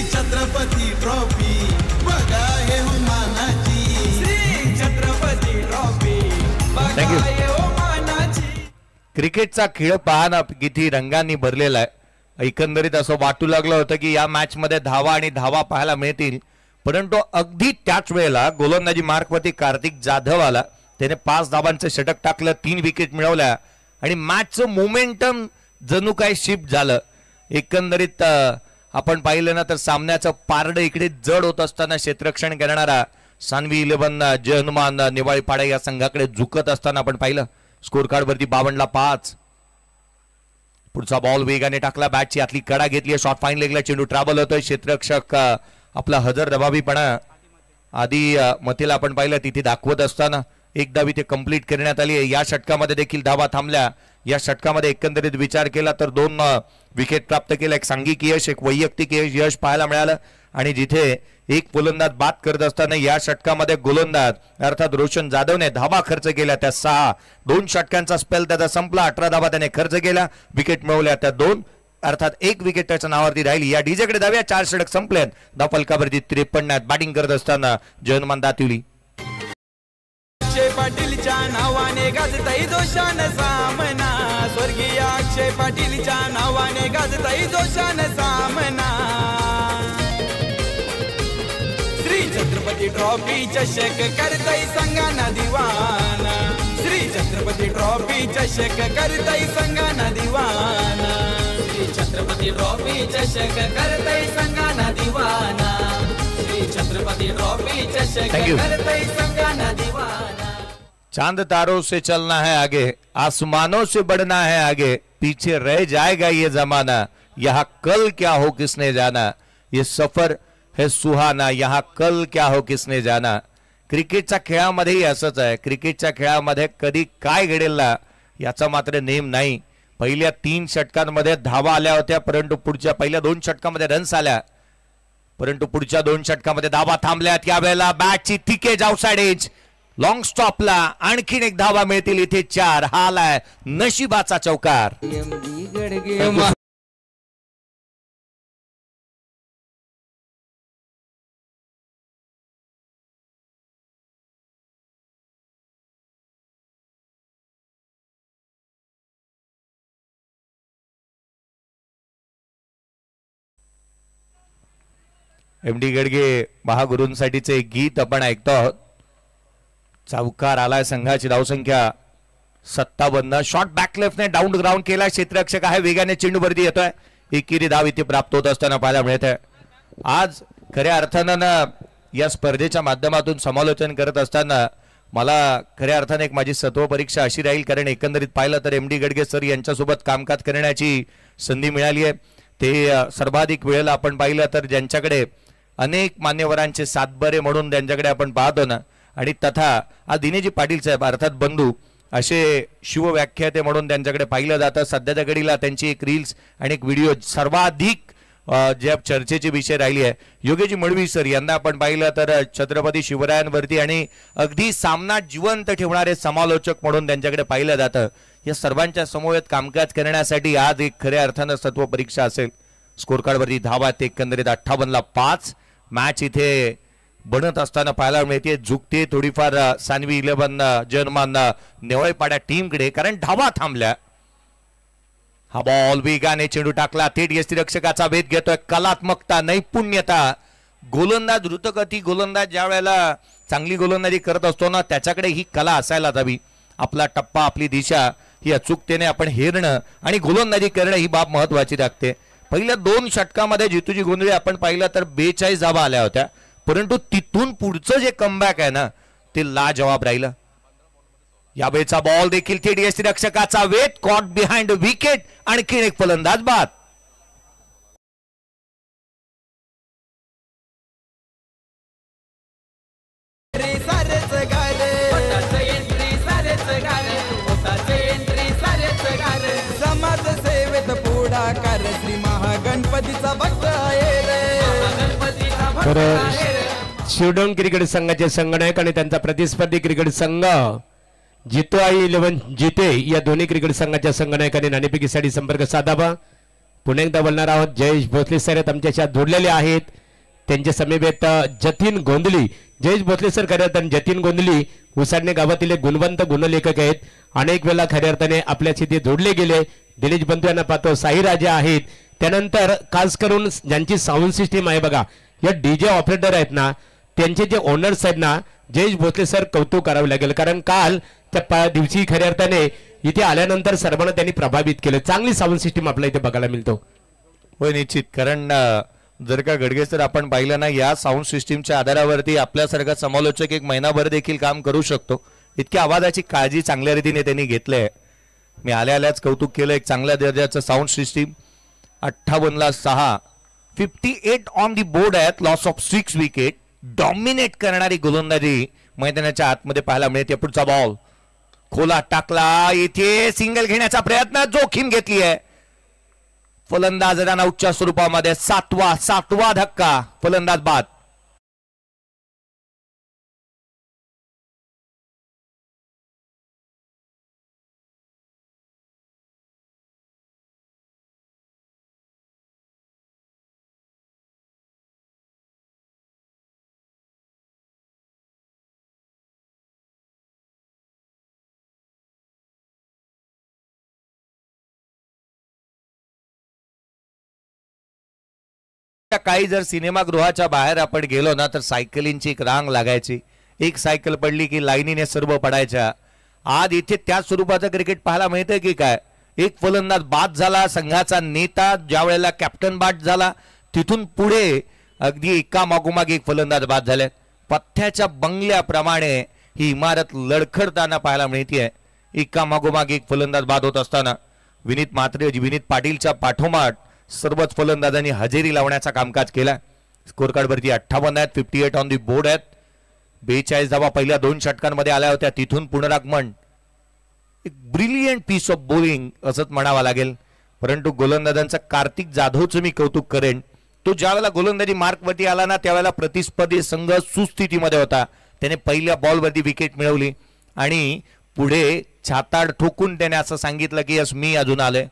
S3: छत्रपती ट्रॉफी बघा हे हो मानाची. श्री छत्रपती ट्रॉफी बघा हे हो मानाची.
S1: क्रिकेटचा खेळ पाहणं किती रंगांनी भरलेला आहे. एकंदरीत असं वाटू लागलं होतं की या मॅच मध्ये धावा आणि धावा पाहायला मिळतील, परंतु अगदी त्याच वेळेला गोलंदाजी मार्कवरती कार्तिक जाधव आला. त्याने 5 धावांचं षटक टाकलं, 3 विकेट मिळवल्या, आणि मॅचचं मोमेंटम जणू काय शिफ्ट झालं. एकंदरीत आपण पाहिलं ना तर सामन्याचं पारडं इकडे जड होत असताना क्षेत्ररक्षण करणारा सानवी 11 जय हनुमान निवाळीपाडा या संघाकडे झुकत असताना आपण पाहिलं. स्कोर कार्ड वरती 52 ला 5. पुढचा बॉल वेगाने टाकला, बॅटची आतली कडा घेतली, शॉर्ट फाईन लेगला चेंडू ट्रॅव्हल होतोय. क्षेत्ररक्षक आपला हजर दबावीपणा आधी मतीला आपण पाहिलं तिथे दाखवत असताना एक धाव इथे कंप्लीट करण्यात आली. या षटकामध्ये देखील धावा थांबल्या. या षटकामध्ये एकंदरीत विचार केला तर 2 विकेट प्राप्त केला. एक सांघिक यश, एक वैयक्तिक यश पाहायला मिळालं, आणि जिथे एक फलंदाज बाद करत असताना या षटकामध्ये गोलंदाज अर्थात रोशन जाधवने धावा खर्च केल्या त्या 6. 2 षटकांचा स्पेल त्याचा संपला. 18 धावा त्याने खर्च केल्या, विकेट मिळवल्या त्या 2, अर्थात 1 विकेट त्याच्या नावावरती राहिली. या डीजेकडे धाव्या, 4 षटक संपलेत. धाव फलकावरती 53. बॅटिंग करत असताना जय हनुमान दातिवली.
S3: अक्षय पाटीलच्या नावाने गाजताई जोशान सामना. स्वर्गीय अक्षय पाटीलच्या नावाने गाजताई जोशान सामना. श्री छत्रपती ट्रॉफी चषक करताई संघाना दिवाना. श्री छत्रपती ट्रॉफी चषक करताई संघाना दिवाना. श्री छत्रपती ट्रॉफी चषक करताई संघाना दिवाना. श्री छत्रपती ट्रॉफी चषक करताई संघाना दिवाना.
S1: चांद तारों से चलना है आगे, आसमानों से बढ़ना है आगे, पीछे रह जाएगा ये जमाना, यहाँ कल क्या हो किसने जाना, ये सफर है सुहाना, यहाँ कल क्या हो किसने जाना. क्रिकेटच्या खेळामध्येही असंच आहे. क्रिकेटच्या खेळामध्ये कधी काय घडेल याचा मात्र नेम नाही. पहिल्या 3 षटकांमध्ये धावा आल्या होत्या, परंतु पुढच्या पहिल्या 2 षटकांमध्ये रन्स आल्या, परंतु पुढच्या 2 षटकांमध्ये धावा थांबल्यात. यावेळेला बॅटची thick edge outside edge, long स्टॉपला आणखीन एक धावा मिळतील. इथे 4. हा आलाय नशिबाचा चौकार. MD गडगे महागुरूंसाठीचे गीत आपण ऐकतो आहोत. चौकार आलाय संघाची धावसंख्या 57. शॉट बॅक लेफ्टने डाऊन ग्राउंड केला. क्षेत्ररक्षक आहे, वेगाने चेंडूवरती येतोय. एकेरी धाव इथे प्राप्त होत असताना पाहायला मिळत आहे. आज खऱ्या अर्थानं या स्पर्धेच्या माध्यमातून समालोचन करत असताना मला खऱ्या अर्थाने एक माझी सत्व परीक्षा अशी राहील, कारण एकंदरीत पाहिलं तर MD गडगे सर यांच्यासोबत कामकाज करण्याची संधी मिळाली आहे. ते सर्वाधिक वेळेला आपण पाहिलं तर ज्यांच्याकडे अनेक मान्यवरांचे सातबारे म्हणून त्यांच्याकडे आपण पाहतो ना, आणि तथा आज दिनेजी पाटील साहेब अर्थात बंधू असे शिवव्याख्याते म्हणून त्यांच्याकडे पाहिलं जातं. सध्याच्या घडीला त्यांची एक रील्स आणि एक व्हिडिओ सर्वाधिक ज्या चर्चेचे विषय राहिली आहे. योगेजी मळवी सर यांना आपण पाहिलं तर छत्रपती शिवरायांवरती आणि अगदी सामना जिवंत ठेवणारे समालोचक म्हणून त्यांच्याकडे पाहिलं जातं. या सर्वांच्या समवेत कामकाज करण्यासाठी आज एक खऱ्या अर्थानं सत्व परीक्षा असेल. स्कोर कार्डवरती धावा ते एकंदरीत 58ला 5. मॅच इथे बनत असताना पाहायला मिळते. झुकते थोडीफार सानवी 11 जर्मन नेवळपाड्या टीमकडे, कारण धावा थांबल्या. हा बॉल वेगाने चेंडू टाकला. थेट यष्टीरक्षकाचा भेद घेतोय. कलात्मकता, नैपुण्यता, गोलंदाज द्रुतगती गोलंदाज ज्या वेळेला चांगली गोलंदाजी करत असतो ना, त्याच्याकडे ही कला असायला हवी. आपला टप्पा, आपली दिशा ही अचूकतेने आपण हेरणं आणि गोलंदाजी करणं ही बाब महत्वाची लागते. पहिल्या 2 षटकामध्ये जितूजी गोंधळे आपण पाहिलं तर 42 धावा आल्या होत्या, परंतु तिथून पुढचं जे कमबॅक आहे ना ते लाजवाब राहिलं. यावेळेचा बॉल देखील थेट यष्टीरक्षकाचा वेध, कॉट बिहाइंड विकेट. आणखी एक फलंदाज बाद.
S3: समाजसेवेत पुढाकार श्री महागणपतीचा भक्त आहे रे.
S4: शिवडोन क्रिकेट संघाचे संघनायक आणि त्यांचा प्रतिस्पर्धी क्रिकेट संघ जितो आई 11 जिते या दोन्ही क्रिकेट संघाच्या संघनायकांनी नाणेफेकीसाठी संपर्क साधावा. पुन्हा एकदा बोलणार आहोत. जयेश भोसले सर आमच्याशी जोडलेले आहेत. त्यांच्या समीपेत जतीन गोंधली. जयेश भोसले सर खऱ्या अर्थाने जतीन गोंधली उसाडणे गावातील एक गुणवंत गुणलेखक आहेत. अनेक वेळा खऱ्या अर्थाने आपल्याशी ते जोडले गेले. दिनेश बंधू यांना पाहतो. साई राजा आहेत. त्यानंतर खास करून ज्यांची साऊंड सिस्टीम आहे बघा, या डीजे ऑपरेटर आहेत ना, त्यांचे जे ओनर्स आहेत ना, जयेश भोसले सर कौतुक करावे लागेल, कारण काल त्या दिवशी खऱ्या अर्थाने इथे आल्यानंतर सर्वांना त्यांनी प्रभावित केलं. चांगली साऊंड सिस्टीम आपल्याला इथे बघायला मिळतो.
S1: होय, निश्चित. कारण जर का गडगे सर आपण पाहिलं ना, या साऊंड सिस्टीमच्या आधारावरती आपल्यासारखा समालोचक एक महिनाभर देखील काम करू शकतो. इतक्या आवाजाची काळजी चांगल्या रीतीने त्यांनी घेतली आहे. मी आल्याच कौतुक केलं. एक चांगल्या दर्जाचं साऊंड सिस्टीम. 58ला 6. 58 ऑन दी बोर्ड आहेत. Loss of 6 wicket. डॉमिनेट करणारी गोलंदाजी मैदानाच्या आतमध्ये पाहायला मिळते. पुढचा बॉल खोला टाकला. इथे सिंगल घेण्याचा प्रयत्न, जोखीम घेतली आहे. फलंदाज रनआउटच्या स्वरूपामध्ये 7वा धक्का. फलंदाज बाद. काही जर सिनेमागृहाच्या बाहेर आपण गेलो ना तर सायकलींची एक रांग लागायची. एक सायकल पडली की लाईनीने सर्व पडायच्या. आज इथे त्या स्वरूपाचं क्रिकेट पाहायला मिळतंय की काय. एक फलंदाज बाद झाला. संघाचा नेता ज्या वेळेला कॅप्टन बाद झाला, तिथून पुढे अगदी एका मागोमाग एक फलंदाज बाद झाले. पथ्याच्या बंगल्याप्रमाणे ही इमारत लडखडताना पाहायला मिळते. एका मागोमाग एक फलंदाज बाद होत असताना विनीत पाटीलच्या पाठोपाठ सर्वच फलंदाजांनी हजेरी लावण्याचा कामकाज केला. स्कोर कार्डवरती 58 आहेत. 58 ऑन दी बोर्ड आहेत. 42 धावा पहिल्या 2 षटकांमध्ये आल्या होत्या. तिथून पुनरागमन. एक ब्रिलियंट पीस ऑफ बॉलिंग असंच म्हणावं लागेल. परंतु गोलंदाजांचा कार्तिक जाधवचं मी कौतुक करेन. तो ज्या वेळेला गोलंदाजी मार्कवरती आला ना, त्यावेळेला प्रतिस्पर्धी संघ सुस्थितीमध्ये होता. त्याने पहिल्या बॉलवरती विकेट मिळवली आणि पुढे छाताड ठोकून त्याने असं सांगितलं की यस मी अजून आलोय.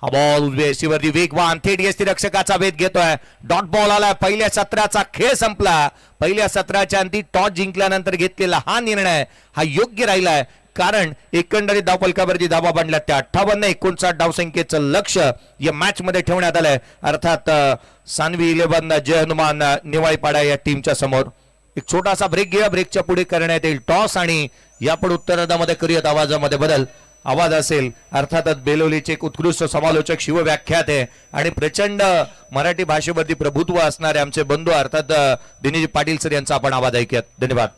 S1: हा बॉल वेशीवरती वेगवान थेट यष्टीरक्षकाचा भेद घेतोय. डॉट बॉल आला. पहिल्या सत्राचा खेळ संपला. पहिल्या सत्राच्या अंती टॉस जिंकल्यानंतर घेतलेला हा निर्णय हा योग्य राहिलाय, कारण एकंदरीत धावफलकावरती धावा बांधल्या त्या 58-59 धावसंख्येचं लक्ष या मॅच मध्ये ठेवण्यात आलंय. अर्थात सानवी 11 जय हनुमान निवाळीपाडा या टीमच्या समोर. एक छोटासा ब्रेक घेऊया. ब्रेकच्या पुढे करण्यात येईल टॉस आणि यापुढे उत्तरार्धामध्ये करूयात आवाजामध्ये बदल. आवाज असेल अर्थातच बेलोलीचे एक उत्कृष्ट समालोचक शिवव्याख्यात आहे आणि प्रचंड मराठी भाषेवरती प्रभुत्व असणारे आमचे बंधू अर्थात दिनेश पाटील सर यांचा आपण आवाज ऐकूयात. धन्यवाद.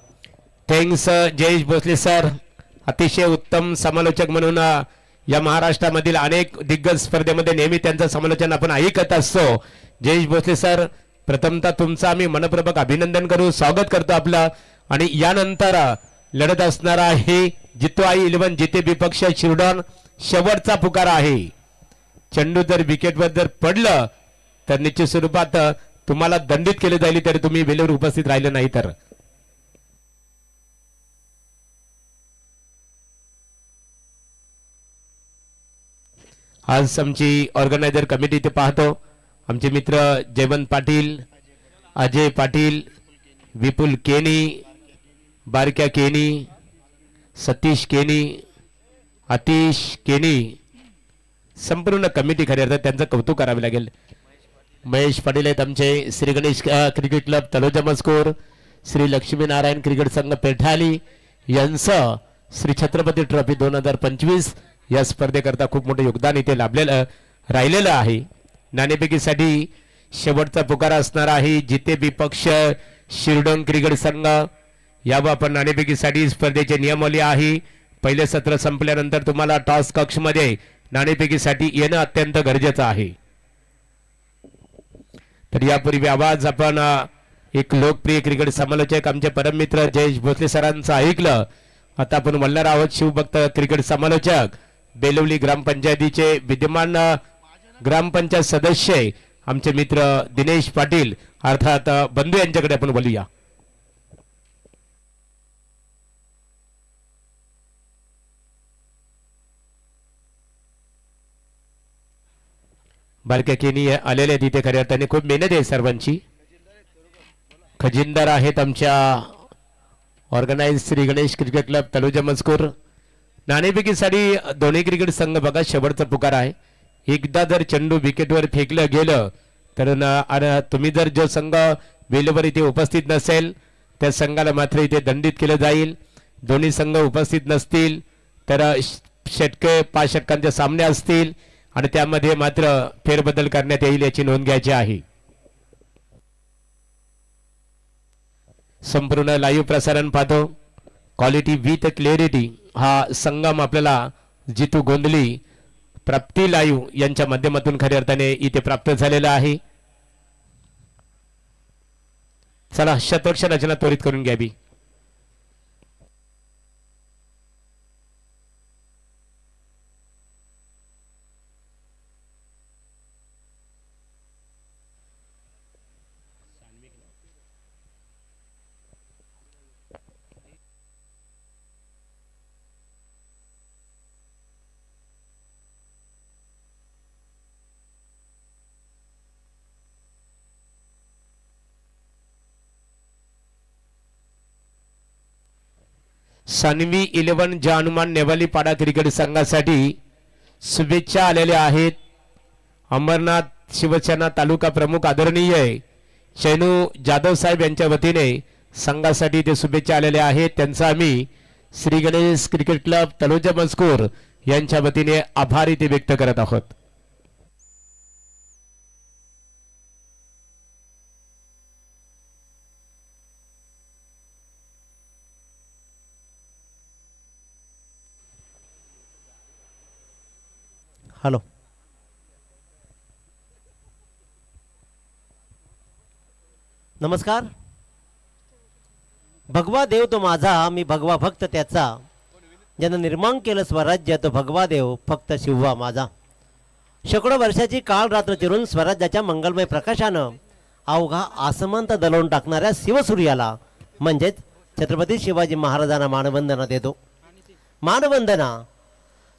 S4: Thanks Jayesh Bhosale sir. अतिशय उत्तम समालोचक म्हणून या महाराष्ट्रामधील अनेक दिग्गज स्पर्धेमध्ये नेहमी त्यांचं समालोचन आपण ऐकत असतो. जयेश भोसले सर, प्रथमतः तुमचं आम्ही मनपूर्वक अभिनंदन करू, स्वागत करतो आपलं. आणि यानंतर लढत असणार आहे जितो आई 11 जिते विपक्ष शिरडॉन. शेवटचा पुकारा आहे. चेंडू जर विकेटवर जर पडलं तर निश्चित स्वरूपात तुम्हाला दंडित केले जाईल तरी तुम्ही वेळेवर उपस्थित राहिले नाही तर. आज आमची ऑर्गनायझर कमिटी ते पाहतो. आमचे मित्र जयवंत पाटील, अजय पाटील, विपुल केनी, बारक्या केनी, सतीश केनी, अतिश केनी, संपूर्ण कमिटी खरी अर्थात त्यांचं कौतुक करावे लागेल. महेश पाटील आहेत आमचे श्री गणेश क्रिकेट क्लब तलोजा मजकूर, श्री लक्ष्मीनारायण क्रिकेट संघ पेठाली यांचं श्री छत्रपती ट्रॉफी 2025 या स्पर्धेकरता खूप मोठे योगदान इथे लाभलेलं राहिलेलं आहे. नाणेफेकीसाठी शेवटचा पुकारा असणार आहे जिते विपक्ष शिरडोन क्रिकेट संघ. यावर आपण नाणेफेकीसाठी स्पर्धेचे नियमावली आहे. पहिले सत्र संपल्यानंतर तुम्हाला टॉस कक्षमध्ये नाणेफेकीसाठी येणं अत्यंत गरजेचं आहे. तर यापूर्वी आवाज आपण एक लोकप्रिय क्रिकेट समालोचक आमचे परममित्र जयेश भोसले सरांचं ऐकलं. आता आपण बोलणार आहोत शिवभक्त क्रिकेट समालोचक बेलवली ग्रामपंचायतीचे विद्यमान ग्रामपंचायत सदस्य आमचे मित्र दिनेश पाटील अर्थात बंधू यांच्याकडे आपण बोलूया. बारक्या केनी आलेले तिथे खऱ्या अर्थाने खूप मेहनत आहे सर्वांची. खजिनदार आहेत आमच्या organise Shri Ganesh cricket club Taloja मजकूर. नाणेफेकीसाठी दोन्ही क्रिकेट संघ बघा शेवटचा पुकार आहे. एकदा जर चेंडू विकेटवर फेकलं गेलं तर तुम्ही जर जो संघ वेळेवर इथे उपस्थित नसेल त्या संघाला मात्र इथे दंडित केलं जाईल. दोन्ही संघ उपस्थित नसतील तर षटके 5 षटकांचे सामने असतील आणि त्यामध्ये मात्र फेरबदल करण्यात येईल याची नोंद घ्यायची आहे. संपूर्ण लाईव्ह प्रसारण पाहतो. क्वालिटी विथ क्लॅरिटी हा संगम आपल्याला जितू गोंधली प्राप्ती लाईव्ह यांच्या माध्यमातून खऱ्या अर्थाने इथे प्राप्त झालेला आहे. चला शतवर्ष रचना त्वरित करून घ्यावी. सानवी 11 जय हनुमान नेवालीपाडा क्रिकेट संघासाठी शुभेच्छा आलेल्या आहेत. अमरनाथ शिवसेना तालुका प्रमुख आदरणीय शैनू जाधव साहेब यांच्या वतीने संघासाठी ते शुभेच्छा आलेल्या आहेत. त्यांचा आम्ही श्री गणेश क्रिकेट क्लब तलोजा मजकूर यांच्या वतीने आभार इथे व्यक्त करत आहोत.
S5: हॅलो, नमस्कार. भगवा देव तो माझा, मी भगवा भक्त त्याचा, ज्यानं निर्माण केलं स्वराज्य तो भगवा देव फक्त शिववा माझा. शेकडो वर्षाची काळ रात्र चिरून स्वराज्याच्या मंगलमय प्रकाशानं अवघा आसमंत दलवून टाकणाऱ्या शिवसूर्याला म्हणजेच छत्रपती शिवाजी महाराजांना मानवंदना देतो. मानवंदना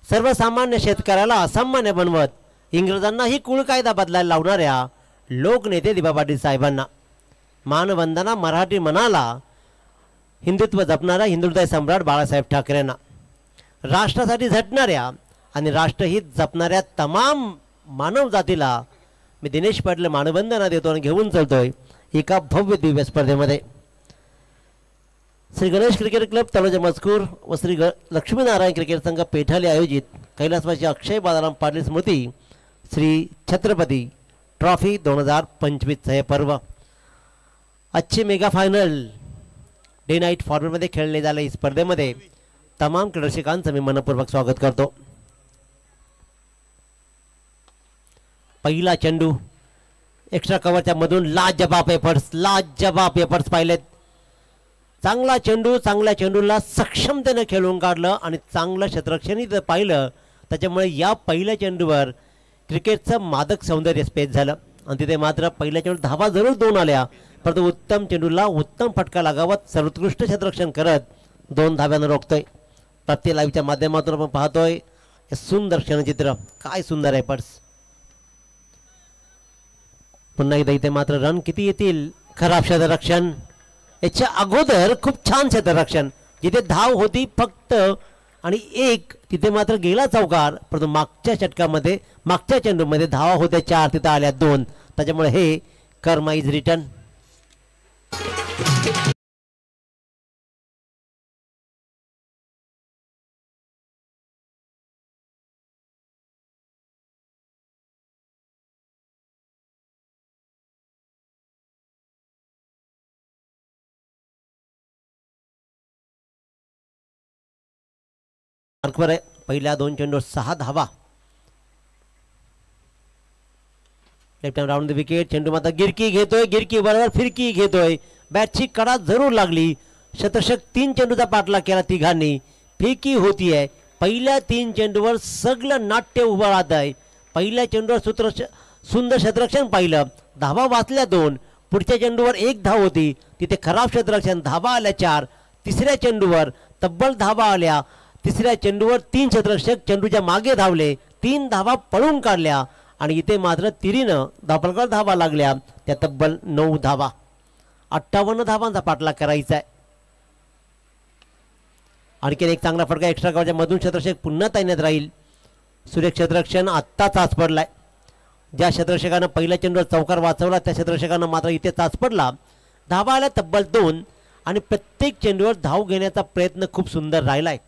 S5: सर्वसामान्य शेतकऱ्याला असामान्य बनवत इंग्रजांनाही कुळ कायदा बदलायला लावणाऱ्या लोकनेते दिबा पाटील साहेबांना. मानवंदना मराठी मनाला हिंदुत्व जपणारा हिंदुत्व सम्राट बाळासाहेब ठाकरेंना. राष्ट्रासाठी झटणाऱ्या आणि राष्ट्रहित जपणाऱ्या तमाम मानव जातीला मी दिनेश पाटील मानवंदना देतो आणि घेऊन चालतोय एका भव्य दिव्य स्पर्धेमध्ये. श्री गणेश क्रिकेट क्लब तळोजा मजकूर व श्री लक्ष्मीनारायण क्रिकेट संघ पेठाले आयोजित कैलासवासी अक्षय बालाराम पाटील स्मृती श्री छत्रपती ट्रॉफी 2025 हे पर्व आजचे मेगा फायनल डे नाईट फॉर्मॅटमध्ये खेळले झाले. स्पर्धेमध्ये तमाम क्रीडकांचं मी मनपूर्वक स्वागत करतो. पहिला चेंडू एक्स्ट्रा कव्हरच्या मधून लाजवाब एफर्ट्स पाहिलेत. चांगला चेंडू, चांगल्या चेंडूला सक्षमतेने खेळून काढलं आणि चांगलं क्षेत्ररक्षणही पाहिलं. त्याच्यामुळे या पहिल्या चेंडूवर क्रिकेटचं मादक सौंदर्य स्पेस झालं आणि तिथे मात्र पहिल्या चेंडू धावा जरूर 2 आल्या, परंतु उत्तम चेंडूला उत्तम फटका लागावत सर्वोत्कृष्ट क्षेत्ररक्षण करत 2 धाव्यानं रोखतोय. प्रत्येक लाईव्हच्या माध्यमातून आपण पाहतोय हे सुंदर क्षणचित्र. काय सुंदर आहे पट्स. पुन्हा एकदा इथे मात्र रन किती येतील. खराब क्षेत्ररक्षण. याच्या अगोदर खूप छान क्षेत्ररक्षण जिथे धाव होती फक्त आणि 1 तिथे मात्र गेला चौकार, परंतु मागच्या षटकामध्ये मागच्या चेंडूमध्ये धावा होत्या 4 तिथे आल्या 2. त्याच्यामुळे हे कर्मा इज रिटर्न. मार्कवर आहे. पहिल्या 2 चेंडूवर 6 धावा. Left hand round the wicket. चेंडू मात्र गिरकी घेतोय, गिरकी बरोबर फिरकी घेतोय. बॅटची कडा जरूर लागली. शतषक 3 चेंडूचा पाठलाग केला तिघांनी. फेकी होतीये. पहिल्या 3 चेंडूवर सगळं नाट्य उभं राहत आहे. पहिल्या चेंडूवर सुंदर क्षेत्ररक्षण पाहिलं, धावा वाचल्या 2. पुढच्या चेंडूवर 1 धाव होती, तिथे खराब क्षेत्ररक्षण, धावा आल्या 4. तिसऱ्या चेंडूवर तब्बल धावा आल्या. तिसऱ्या चेंडूवर 3 क्षेत्ररक्षक चेंडूच्या मागे धावले, 3 धावा पळून काढल्या आणि इथे मात्र तिरीनं धावफलकावर धावा लागल्या. त्या तब्बल 9 धावा. 58 धावांचा पाठलाग करायचा आहे. आणखीन एक चांगला फटका एक्स्ट्रा कव्हरच्या मधून क्षेत्ररक्षक पुन्हा तैनात राहील. सुरेख क्षेत्ररक्षण आत्ता चाच पडलाय. ज्या क्षेत्ररक्षकानं पहिल्या चेंडूवर चौकार वाचवला त्या क्षेत्ररक्षकानं मात्र इथे चाच पडला. धावा आल्या तब्बल 2 आणि प्रत्येक चेंडूवर धाव घेण्याचा प्रयत्न खूप सुंदर राहिलाय.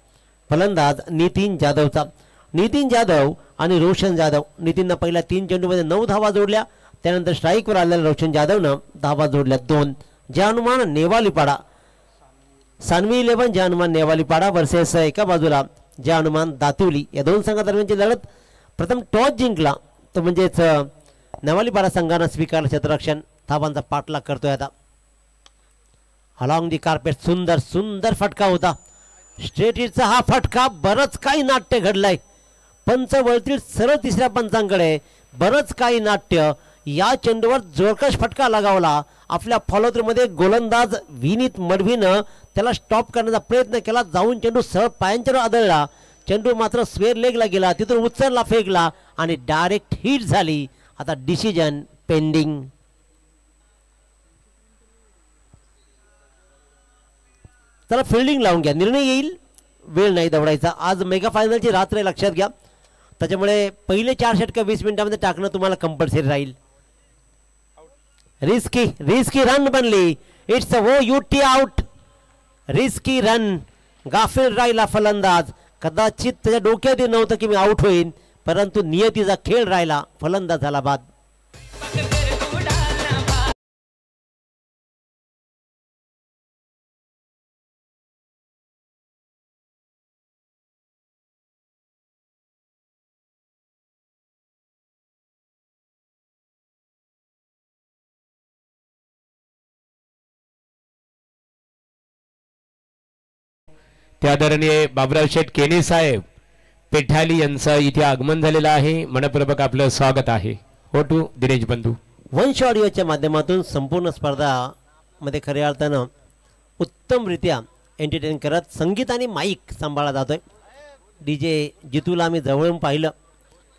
S5: फलंदाज नितीन जाधव आणि रोशन जाधव. नितीननं पहिल्या 3 चेंडूमध्ये 9 धावा जोडल्या. त्यानंतर स्ट्राईकवर आलेल्या रोशन जाधवनं धावा जोडल्या 2. जानुमान नेवालीपाडा सानवी 11 जानुमान नेवालीपाडा वर्सेस एका बाजूला जानुमान दातिवली. या 2 संघादरम्यानची लढत. प्रथम टॉस जिंकला तो म्हणजेच नेवालीपाडा संघानं स्वीकारलं क्षेत्ररक्षण. धावांचा पाठलाग करतोय आता. अलॉंग दी कार्पेट सुंदर फटका होता. स्ट्रेट हिटचा हा फटका. बरंच काही नाट्य घडलंय. पंच वळतील सरळ तिसऱ्या पंचांकडे. बरंच काही नाट्य. या चेंडूवर जोरकश फटका लगावला. आपल्या फॉलोथ्रूमध्ये गोलंदाज विनीत मडवीनं त्याला स्टॉप करण्याचा प्रयत्न केला. जाऊन चेंडू सरळ पायांच्यावर आदळला. चेंडू मात्र स्क्वेअर लेगला गेला. तिथून उचलला, फेकला आणि डायरेक्ट हिट झाली. आता डिसिजन पेंडिंग. चला फिल्डिंग लावून घ्या, निर्णय येईल. वेळ नाही दौडायचा. आज मेगा फायनलची रात्र आहे, लक्षात घ्या. त्याच्यामुळे पहिले 4 षटकं 20 मिनिटांमध्ये टाकणं तुम्हाला कंपल्सरी राहील. रिस्की रन बनली. इट्स वो युटी आउट. Risky run. गाफील राहिला फलंदाज. कदाचित त्याच्या डोक्यात नव्हतं की मी आउट होईन, परंतु नियतीचा खेळ राहिला. फलंदाज झाला बाद.
S4: त्या आदरणीय बाबुराव शेठ केनी साहेब पेठाली यांचं इथे आगमन झालेलं आहे. मनपूर्वक आपलं स्वागत आहे. हो टू दिनेश बंधू.
S5: वंश ऑडिओच्या माध्यमातून संपूर्ण स्पर्धामध्ये खऱ्या अर्थानं उत्तमरित्या एंटरटेन करत संगीत आणि माईक सांभाळला जातोय. DJ जितूला आम्ही जवळून पाहिलं,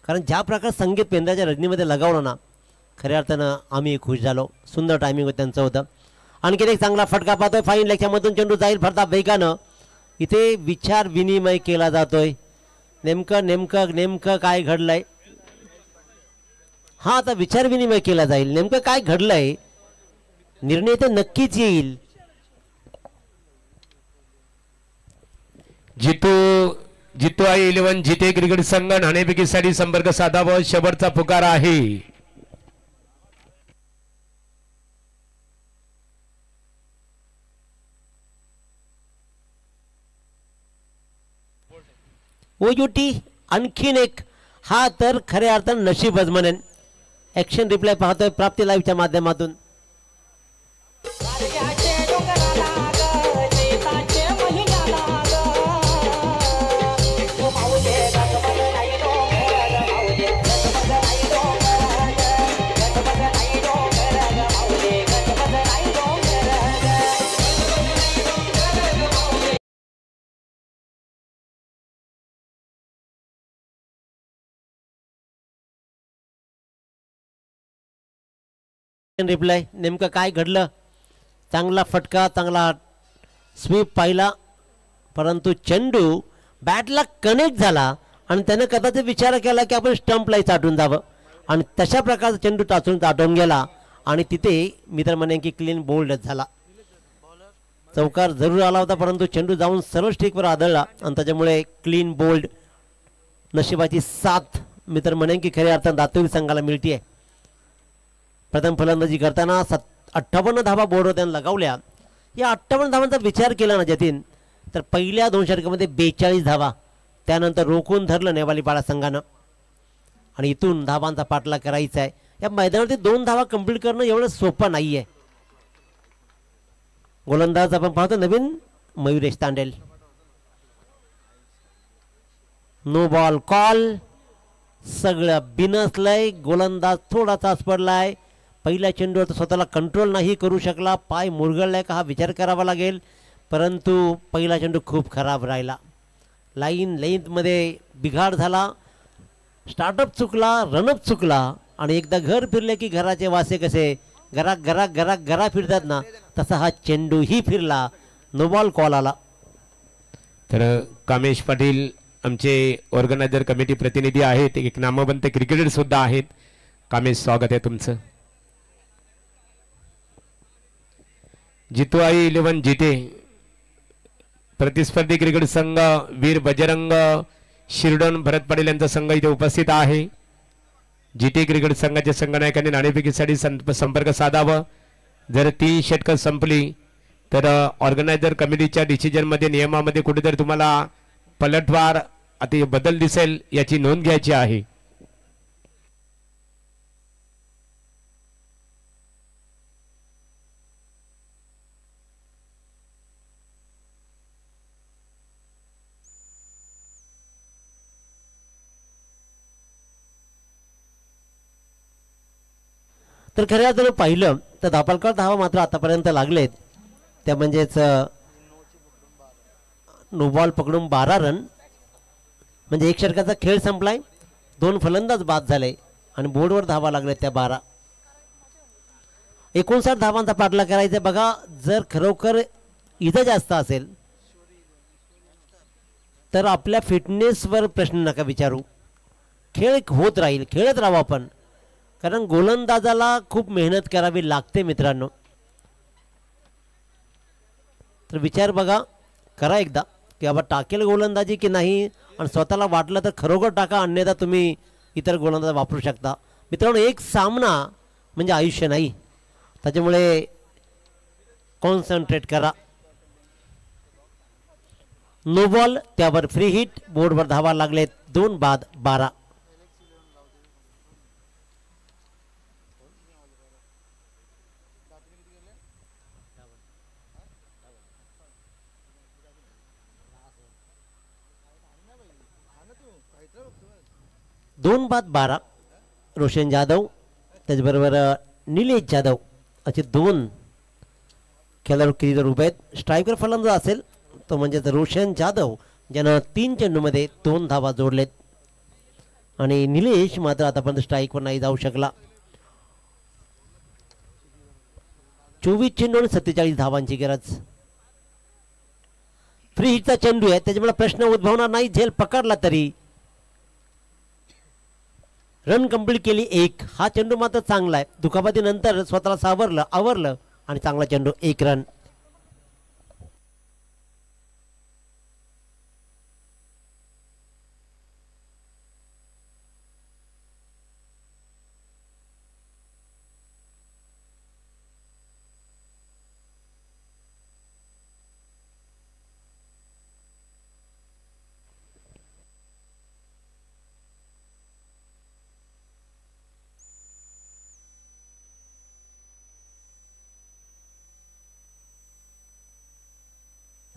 S5: कारण ज्या प्रकारे संगीत पेंद्राच्या रजनीमध्ये लगावलं ना, खऱ्या अर्थानं आम्ही खुश झालो. सुंदर टायमिंग त्यांचं होतं. आणखीन एक चांगला फटका पाहतोय. फाईन लेगच्या मधून चेंडू जाईल भरता वेगानं. इथे विचार विनिमय केला जातोय. नेमकं नेमकं नेमकं काय घडलंय हा आता विचार विनिमय केला जाईल. नेमकं काय घडलंय निर्णय तर नक्कीच येईल.
S4: जितू आहे 11 जिते क्रिकेट संघ नाणेफेकीसाठी संपर्क साधावा. शेवटचा पुकार आहे.
S5: ओयुटी आणखीन एक हा तर खऱ्या अर्थानं नशीबच म्हणेन. ऍक्शन रिप्लाय पाहतोय प्राप्ती लाईव्हच्या माध्यमातून. रिप्लाय नेमकं काय घडलं. चांगला फटका चांगला स्वीप पाहिला परंतु चेंडू बॅटला कनेक्ट झाला आणि त्याने कदाचित विचार केला की आपण स्टंपलाही चाटून जावं आणि तशा प्रकारचा चेंडू चाटून गेला आणि तिथे मित्र म्हणे की क्लीन बोल्डच झाला. चौकार जरूर आला होता परंतु चेंडू जाऊन सर्व स्टिकवर आदळला आणि त्याच्यामुळे क्लीन बोल्ड नशिबाची साथ मित्र म्हणे की खऱ्या अर्थानं दातोली संघाला मिळते. प्रथम फलंदाजी करताना 58 धावा बोर्डवर त्यानं लगावल्या. या 58 धावांचा विचार केला ना जतीन तर पहिल्या 2 षटकामध्ये 42 धावा त्यानंतर रोखून धरलं नेवालीपाडा संघानं आणि इथून धावांचा पाठलाग करायचा आहे. या मैदानावरती 2 धावा कंप्लीट करणं एवढं सोपं नाही आहे. गोलंदाज आपण पाहतो नवीन Mayuresh Tandel. No ball call. सगळं बिनसलंय. गोलंदाज थोडासाच पडलाय. पहिल्या चेंडूवर स्वतःला कंट्रोल नाही करू शकला. पाय मुरगळलाय का हा विचार करावा लागेल परंतु पहिला चेंडू खूप खराब राहिला. लाईन लेंथमध्ये बिघाड झाला. स्टार्टअप चुकला रनअप चुकला आणि एकदा घर फिरले की घराचे वासे कसे घरा फिरतात ना तसा हा चेंडूही फिरला. नो बॉल कॉल आला.
S4: तर कामेश पाटील आमचे ऑर्गनायझर कमिटी प्रतिनिधी आहेत. एक नामवंत क्रिकेटर सुद्धा आहेत. कामेश स्वागत आहे तुमचं. जितू आई 11 जिते प्रतिस्पर्धी क्रिकेट संघ वीर बजरंग शिरडोन भरत पाटील यांचा संघ इथे उपस्थित आहे. जिते क्रिकेट संघाच्या संघनायकांनी नाणेफेकीसाठी संपर्क साधावा. जर 3 षटकं संपली तर ऑर्गनायझर कमिटीच्या डिसिजनमध्ये नियमामध्ये कुठेतरी तुम्हाला पलटवार आता बदल दिसेल याची नोंद घ्यायची आहे.
S5: तर खऱ्या जर पाहिलं तर धापालकर धावा मात्र आतापर्यंत लागलेत. त्या म्हणजेच नो बॉल पकडून 12 रन म्हणजे 1 षटकाचा खेळ संपलाय. 2 फलंदाज बाद झाले आणि बोर्डवर धावा लागल्या त्या 12. 59 धावांचा पाठलाग करायचा. बघा जर खरोखर इजा जास्त असेल तर आपल्या फिटनेसवर प्रश्न नका विचारू. खेळ होत राहील. खेळत राहू आपण कारण गोलंदाजाला खूप मेहनत करावी लागते मित्रांनो. तर विचार बघा करा एकदा की बाबा टाकेल गोलंदाजी की नाही आणि स्वतःला वाटलं तर खरोखर टाका अन्यथा तुम्ही इतर गोलंदाज वापरू शकता. मित्रांनो एक सामना म्हणजे आयुष्य नाही त्याच्यामुळे कॉन्सन्ट्रेट करा. नो बॉल त्यावर फ्री हिट. बोर्डवर धावा लागलेत 2 बाद 12. दोन बाद 12. रोशन जाधव त्याचबरोबर निलेश जाधव असे 2 खेळाडू किती उभे आहेत. स्ट्रायकर फलंदाज असेल तो म्हणजे रोशन जाधव ज्यानं 3 चेंडूमध्ये 2 धावा जोडलेत आणि निलेश मात्र आतापर्यंत स्ट्राईकवर नाही जाऊ शकला. 24 चेंडू आणि 47 धावांची गरज. फ्री हिटचा चेंडू आहे, त्याच्यामुळे प्रश्न उद्भवणार नाही. झेल पकडला तरी रन कंप्लीट केली 1. हा चेंडू मात्र चांगला आहे, दुखापतीनंतर स्वतःला सावरलं आवरलं आणि चांगला चेंडू 1 रन.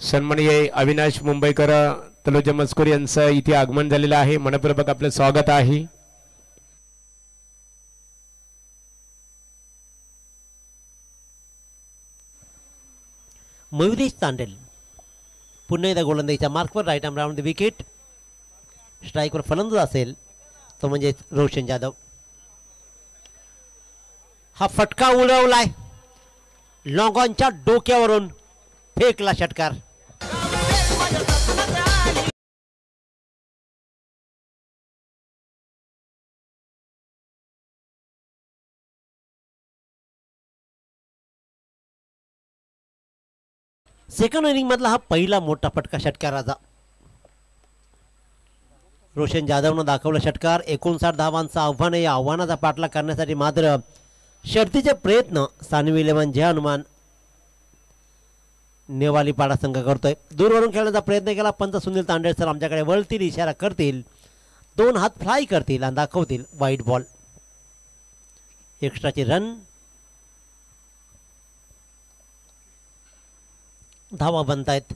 S4: सन्माननीय अविनाश मुंबईकर तलोजा मस्कोर यांचं इथे आगमन झालेलं आहे. मनपूर्वक आपलं स्वागत आहे.
S5: मयुरेश तांडेल पुन्हा एकदा गोलंदाजीच्या मार्कवर right arm round the wicket. स्ट्राईकवर फलंदाज असेल तो म्हणजे रोशन जाधव. हा फटका उडवलाय, लॉंगॉनच्या डोक्यावरून फेकला षटकार. सेकंड इनिंग मधला हा पहिला मोठा फटका षटकाराचा. रोशन जाधवनं दाखवलं षटकार. 59 धावांचं आव्हान आहे. या आव्हानाचा पाठलाग करण्यासाठी मात्र शर्तीचे प्रयत्न सानवी इलेव्हन जे हनुमान नेवालीपाडा संघ करतोय. दूरवरून खेळण्याचा प्रयत्न केला. पंच सुनील तांडेल सर आमच्याकडे वळतील, इशारा करतील, 2 हात फ्लाय करतील आणि दाखवतील वाईट बॉल. एक्स्ट्राचे रन. धावा बनतायत.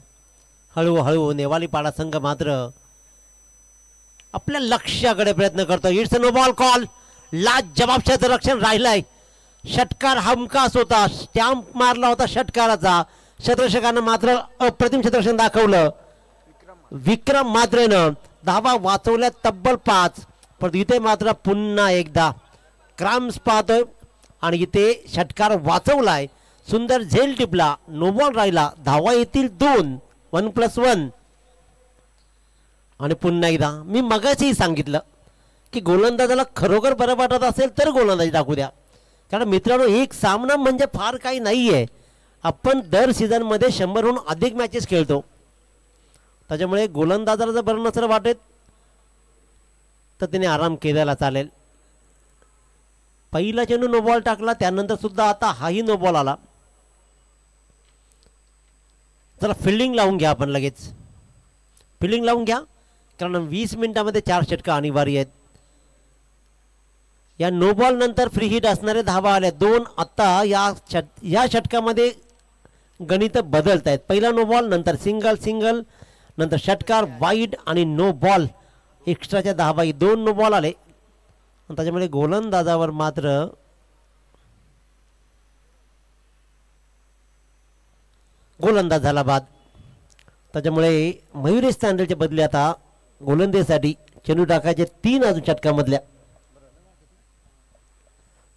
S5: हळूहळू नेवालीपाडा संघ मात्र आपल्या लक्ष्याकडे प्रयत्न करतो. It's no ball call. लाजवाब क्षेत्ररक्षण राहिलाय. षटकार हमखास होता. स्टॅम्प मारला होता षटकाराचा. क्षेत्ररक्षकांना मात्र अप्रतिम क्षेत्ररक्षण दाखवलं. विक्रम मात्रेनं धावा वाचवल्या तब्बल 5. पण इथे मात्र पुन्हा एकदा क्रॅम्स पाहतोय आणि इथे षटकार वाचवलाय. सुंदर झेल टिपला. नो बॉल राहिला. धावा येतील 2. 1+1. आणि पुन्हा एकदा मी मगाशीही सांगितलं की गोलंदाजाला खरोखर बरं वाटत असेल तर गोलंदाजी टाकू द्या. कारण मित्रांनो, एक सामना म्हणजे फार काही नाही आहे. आपण दर सीझनमध्ये 100हून अधिक मॅचेस खेळतो. त्याच्यामुळे गोलंदाजाला जर बरं नसेल वाटत तर त्याने आराम केलेला चालेल. पहिला चेंडू नो बॉल टाकला, त्यानंतर सुद्धा आता हाही नो बॉल आला. चला फिल्डिंग लावून घ्या. आपण लगेच फिल्डिंग लावून घ्या, कारण 20 मिनिटामध्ये 4 षटका अनिवार्य आहेत. या नो बॉल नंतर फ्री हिट असणारे धावा आल्या 2. आता या षटकामध्ये गणित बदलत आहेत. पहिला नो बॉल, नंतर सिंगल, नंतर षटकार, वाईड आणि नो बॉल. एक्स्ट्राच्या धावा 2 नो बॉल आले. त्याच्यामुळे गोलंदाजावर मात्र गोलंदाज झाला बाद. त्याच्यामुळे मयुरेश तांडेलच्या बदले आता गोलंदाजीसाठी चेंडू टाकायचे 3 अजून षटकामधल्या.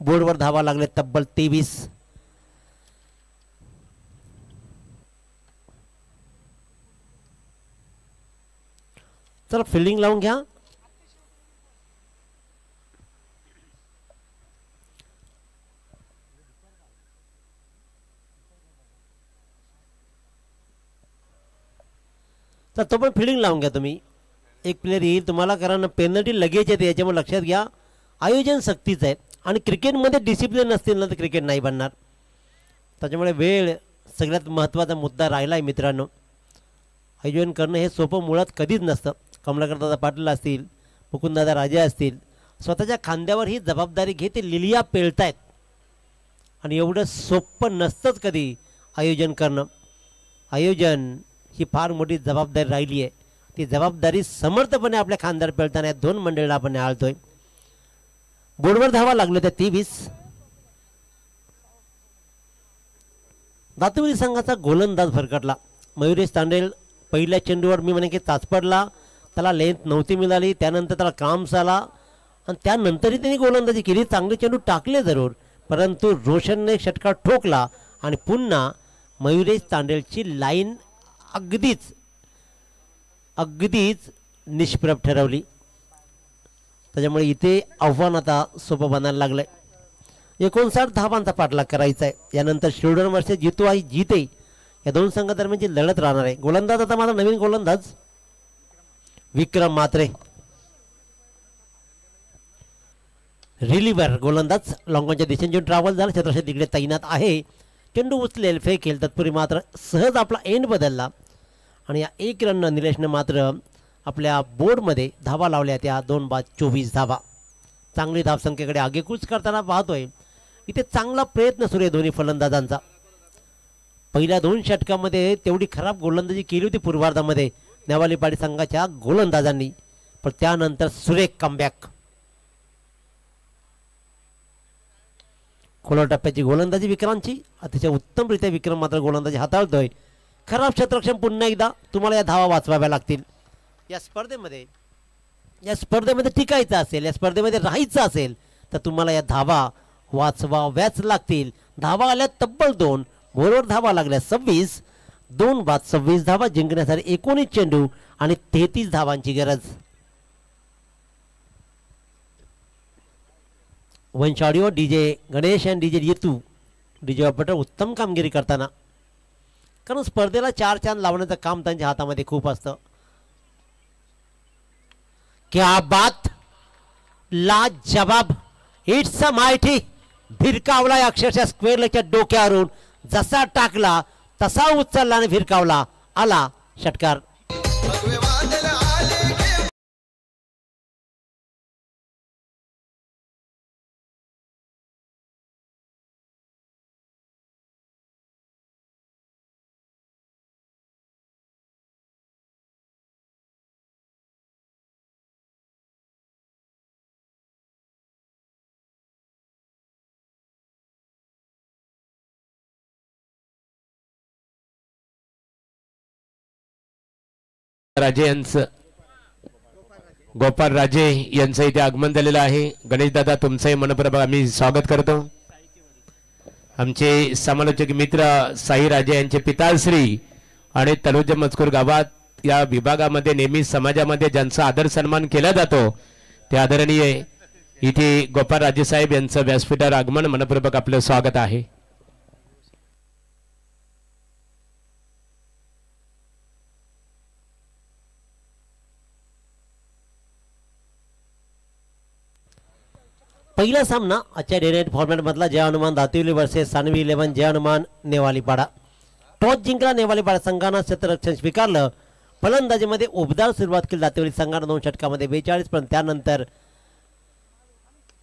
S5: बोर्डवर धावा लागले तब्बल 23. चला फिल्डिंग लावून घ्या. तर तो पण फिल्डिंग लावून घ्या तुम्ही. एक प्लेअर येईल तुम्हाला, कारण पेनल्टी लगेच येते. याच्यामुळे लक्षात घ्या, आयोजन सक्तीचं आहे आणि क्रिकेटमध्ये डिसिप्लिन नसतील ना तर क्रिकेट नाही बनणार. त्याच्यामुळे वेळ सगळ्यात महत्त्वाचा मुद्दा राहिला आहे मित्रांनो. आयोजन करणं हे सोपं मुळात कधीच नसतं. कमलाकरदादा पाटील असतील, मुकुंददादा राजे असतील, स्वतःच्या खांद्यावर ही जबाबदारी घेते लिलिया पेळतायत. आणि एवढं सोपं नसतंच कधी आयोजन करणं. आयोजन ही फार मोठी जबाबदारी राहिली आहे. ती जबाबदारी समर्थपणे आपल्या खांद्यावर पेळताना 2 मंडळीला आपण निहाळतोय. बोर्डवर धावा लागल्या त्या 23. दातुवली संघाचा गोलंदाज भरकटला. मयुरेश तांडेल पहिल्या चेंडूवर मी म्हणे की चाचपडला, त्याला लेंथ नव्हती मिळाली. त्यानंतर त्याला क्रॅम्स आला आणि त्यानंतरही त्यांनी गोलंदाजी केली. चांगले चेंडू टाकले जरूर, परंतु रोशनने षटकार ठोकला आणि पुन्हा मयुरेश तांडेलची लाईन अगदीच अगदीच निष्प्रभ ठरवली. त्याच्यामुळे इथे आव्हान आता सोपं बनायला लागलंय. 59 धावांचा पाठलाग करायचा आहे. यानंतर शिरोडन वर्षे जितू आई जीते या दोन संघादरम्यानची लढत राहणार आहे. गोलंदाज आता माझा नवीन गोलंदाज विक्रम म्हात्रे. रिलीवर गोलंदाज लॉंगॉनच्या दिशेने ट्रॅव्हल झाला. छत्रपती तिकडे तैनात आहे. चेंडू उचलेल फेकेल तत्पूर्वी मात्र सहज आपला एंड बदलला आणि या 1 रन निलेशनं मात्र आपल्या बोर्डमध्ये धावा लावल्या. त्या 2 बाद 24 धावा. चांगली धावसंख्येकडे आगेकूच करताना पाहतोय. इथे चांगला प्रयत्न सुरू आहे दोन्ही फलंदाजांचा. पहिल्या 2 षटकामध्ये तेवढी खराब गोलंदाजी केली होती पूर्वार्धामध्ये नेवालीपाडी संघाच्या गोलंदाजांनी, पण त्यानंतर सुरेख कमबॅक. खोल टप्प्याची गोलंदाजी विक्रमची अतिशय उत्तमरित्या विक्रम मात्र गोलंदाजी हाताळतोय. खराब क्षेत्ररक्षण पुन्हा एकदा तुम्हाला या धावा वाचवाव्या लागतील. या स्पर्धेमध्ये टिकायचं असेल, या स्पर्धेमध्ये राहायचं असेल तर तुम्हाला या धावा वाचवाव्याच लागतील. धावा आल्या तब्बल 2, बरोबर धावा लागल्या 26. 2 बाद 26 धावा जिंकण्यासाठी 19 चेंडू आणि 33 धावांची गरज. वंश ऑडिओ डीजे गणेश आणि डीजे येतू डीजे ऑपरेटर उत्तम कामगिरी करताना, कारण स्पर्धेला 4 चांद लावण्याचं काम त्यांच्या हातामध्ये खूप असतं. क्या बात, ला जवाब, इट्स अ मायटी. भिरकावला अक्षरशः स्क्वेअर लेगच्या डोक्यावरून जसा टाकला तसा उचलला आणि भिरकावला. आला षटकार.
S4: राजे यांचं गोपाळ राजे यांचं इथे आगमन झालेलं आहे. गणेश दादा तुमचंही मनपूर्वक आम्ही स्वागत करतो. आमचे समालोचक मित्र साई राजे यांचे पिताश्री आणि तलोज मजकूर गावात या विभागामध्ये नेहमी समाजामध्ये ज्यांचा आदर सन्मान केला जातो ते आदरणीय इथे गोपाळ राजे साहेब यांचं व्यासपीठावर आगमन मनपूर्वक आपलं स्वागत आहे.
S5: पहिला सामना आजच्या डे नाईट फॉर्मॅटमधला जय हनुमान दातिवली वर्सेस सानवी 11 जय हनुमान नेवालीपाडा. टॉस जिंकला नेवालीपाडा संघानं, क्षेत्ररक्षण स्वीकारलं. फलंदाजीमध्ये उबदार सुरुवात केली दातिवली संघानं 2 षटकामध्ये 42, पण त्यानंतर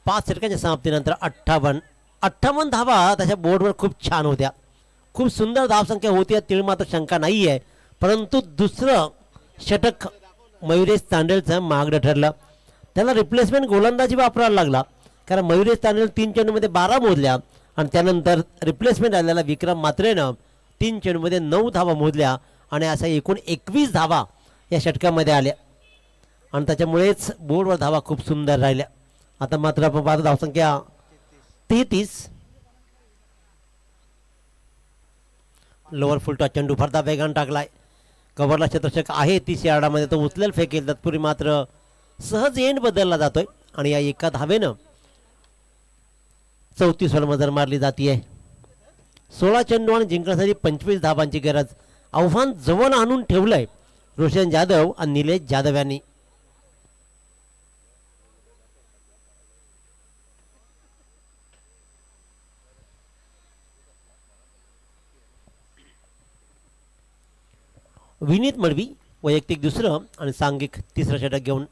S5: 5 षटकांच्या समाप्तीनंतर 58 धावा त्याच्या बोर्डवर खूप छान होत्या. खूप सुंदर धावसंख्या होती, तिळ मात्र शंका नाही आहे. परंतु दुसरं षटक मयुरेश तांडेलचं महागडं ठरलं. त्याला रिप्लेसमेंट गोलंदाजी वापरायला लागला, कारण मयुरेश तांडेल 3 चेंडूमध्ये 12 मोजल्या आणि त्यानंतर रिप्लेसमेंट आलेला विक्रम म्हात्रेनं 3 चेंडूमध्ये 9 धावा मोजल्या आणि अशा एकूण 21 धावा या षटकामध्ये आल्या आणि त्याच्यामुळेच बोर्डवर धावा खूप सुंदर राहिल्या. आता मात्र आपण पाहतो धावसंख्या 33. लोअर फुल टॉस चेंडू फरदा वेगान टाकलाय. कव्हरला क्षेत्ररक्षक आहे 30 यार्डामध्ये, तो उचलेल फेकेल तत्पूर्वी मात्र सहज एंड बदलला जातोय आणि या एका धावेनं 34 वर मजर मारली जाते. 16 चेंडू आणि जिंकण्यासाठी 25 धावांची गरज. आव्हान जवळ आणून ठेवलंय रोशन जाधव आणि निलेश जाधव यांनी. विनीत मडवी वैयक्तिक दुसरं आणि सांघिक तिसरं षटक घेऊन.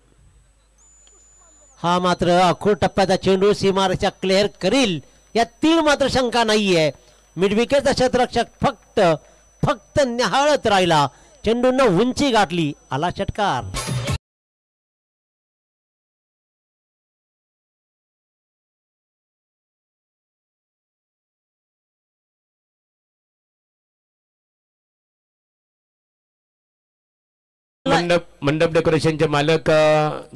S5: हा मात्र अखोड टप्प्याचा चेंडू सीमारेषा क्लिअर करील या तीळ मात्र शंका नाहीये. मिडविकेटचा क्षेत्ररक्षक फक्त निहाळत राहिला. चेंडूनं उंची गाठली. आला षटकार.
S4: मंडप डेकोरेशनचे मालक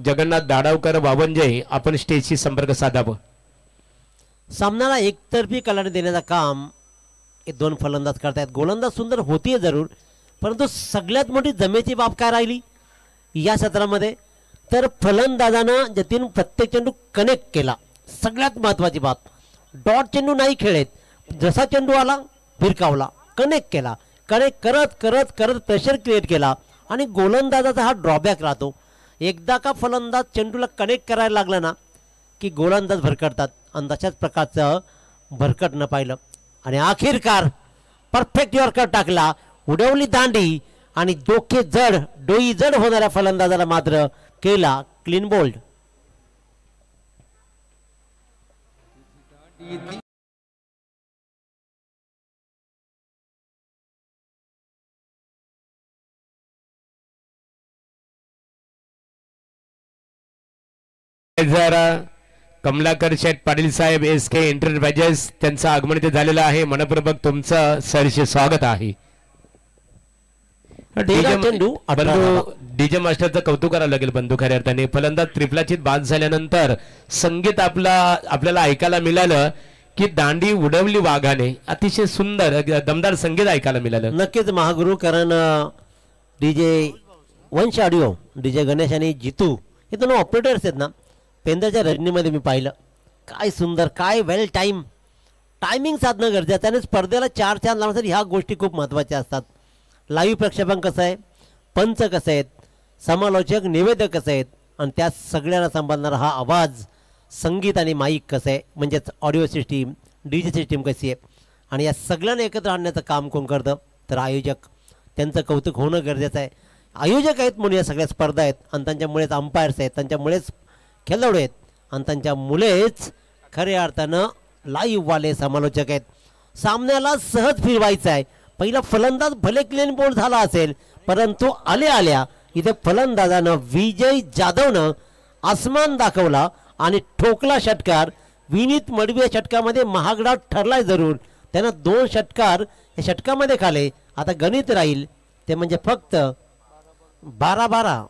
S4: जगन्नाथ दाडावकर वावंजे आपण स्टेजशी संपर्क साधावं.
S5: सामन्याला एकतर्फी कलाने देण्याचं काम हे 2 फलंदाज करतायत. गोलंदाज सुंदर होतीये जरूर, परंतु सगळ्यात मोठी जमेची बाब काय राहिली, या सत्रामध्ये, तर फलंदाजानं जतीन प्रत्येक चेंडू कनेक्ट केला. सगळ्यात महत्त्वाची बाब, डॉट चेंडू नाही खेळत, जसा चेंडू आला भिरकावला, कनेक्ट केला, कनेक्ट करत करत करत प्रेशर क्रिएट केला. आणि गोलंदाजाचा हा ड्रॉबॅक राहतो, एकदा का फलंदाज चेंडूला कनेक्ट करायला लागला ना की गोलंदाज भरकटतात. आणि तशाच प्रकारचं भरकटणं पाहिलं. आणि अखेरकार परफेक्ट यॉर्कर टाकला, उडवली दांडी आणि डोई जड होणाऱ्या फलंदाजाला मात्र केला क्लीन बोल्ड.
S4: जरा कमलाकर शेठ पाटील साहेब SK एंटरप्राइजेस त्यांचं आगमन इथे झालेलं आहे. मनपूर्वक तुमचं सहर्ष स्वागत आहे. डीजे मास्टरचं कौतुक करावं लागेल बंधू. खऱ्या अर्थाने फलंदाज त्रिफलाचीत बाद झाल्यानंतर संगीत आपल्याला ऐकायला मिळालं की दांडी उडवली वाघाने. अतिशय सुंदर दमदार संगीत ऐकायला मिळालं.
S5: नक्कीच महागुरु, कारण डीजे वंश ऑडिओ, डीजे गणेश आणि जितू हे दोन ऑपरेटर्स आहेत ना, पेंदरच्या रजनीमध्ये मी पाहिलं. काय सुंदर, काय वेल टायमिंग साधणं गरजेचं आहे. आणि स्पर्धेला 4 चांद लावण्यासाठी ह्या गोष्टी खूप महत्त्वाच्या असतात. लाईव्ह प्रक्षेपण कसं आहे, पंच कसं आहेत, समालोचक निवेदक कसं आहेत, आणि त्या सगळ्यांना सांभाळणारा हा आवाज, संगीत आणि माईक कसं आहे, म्हणजेच ऑडिओ सिस्टीम, डीजे सिस्टीम कशी आहे, आणि या सगळ्यांना एकत्र आणण्याचं काम कोण करतं, तर आयोजक. त्यांचं कौतुक होणं गरजेचं आहे. आयोजक आहेत म्हणून या सगळ्या स्पर्धा आहेत, आणि त्यांच्यामुळेच अंपायर्स आहेत, त्यांच्यामुळेच खेळाडू आहेत, आणि त्यांच्यामुळेच खऱ्या अर्थानं लाईव्हवाले समालोचक आहेत. सामन्याला सहज फिरवायचं आहे. पहिला फलंदाज भले क्लीन बोल्ड झाला असेल, परंतु आल्या इथे फलंदाजानं विजय जाधवनं आसमान दाखवला आणि ठोकला षटकार. विनीत मडवी या षटकामध्ये महागडा ठरलाय जरूर, त्यानं 2 षटकार या षटकामध्ये खाले. आता गणित राहील ते म्हणजे फक्त 12-12.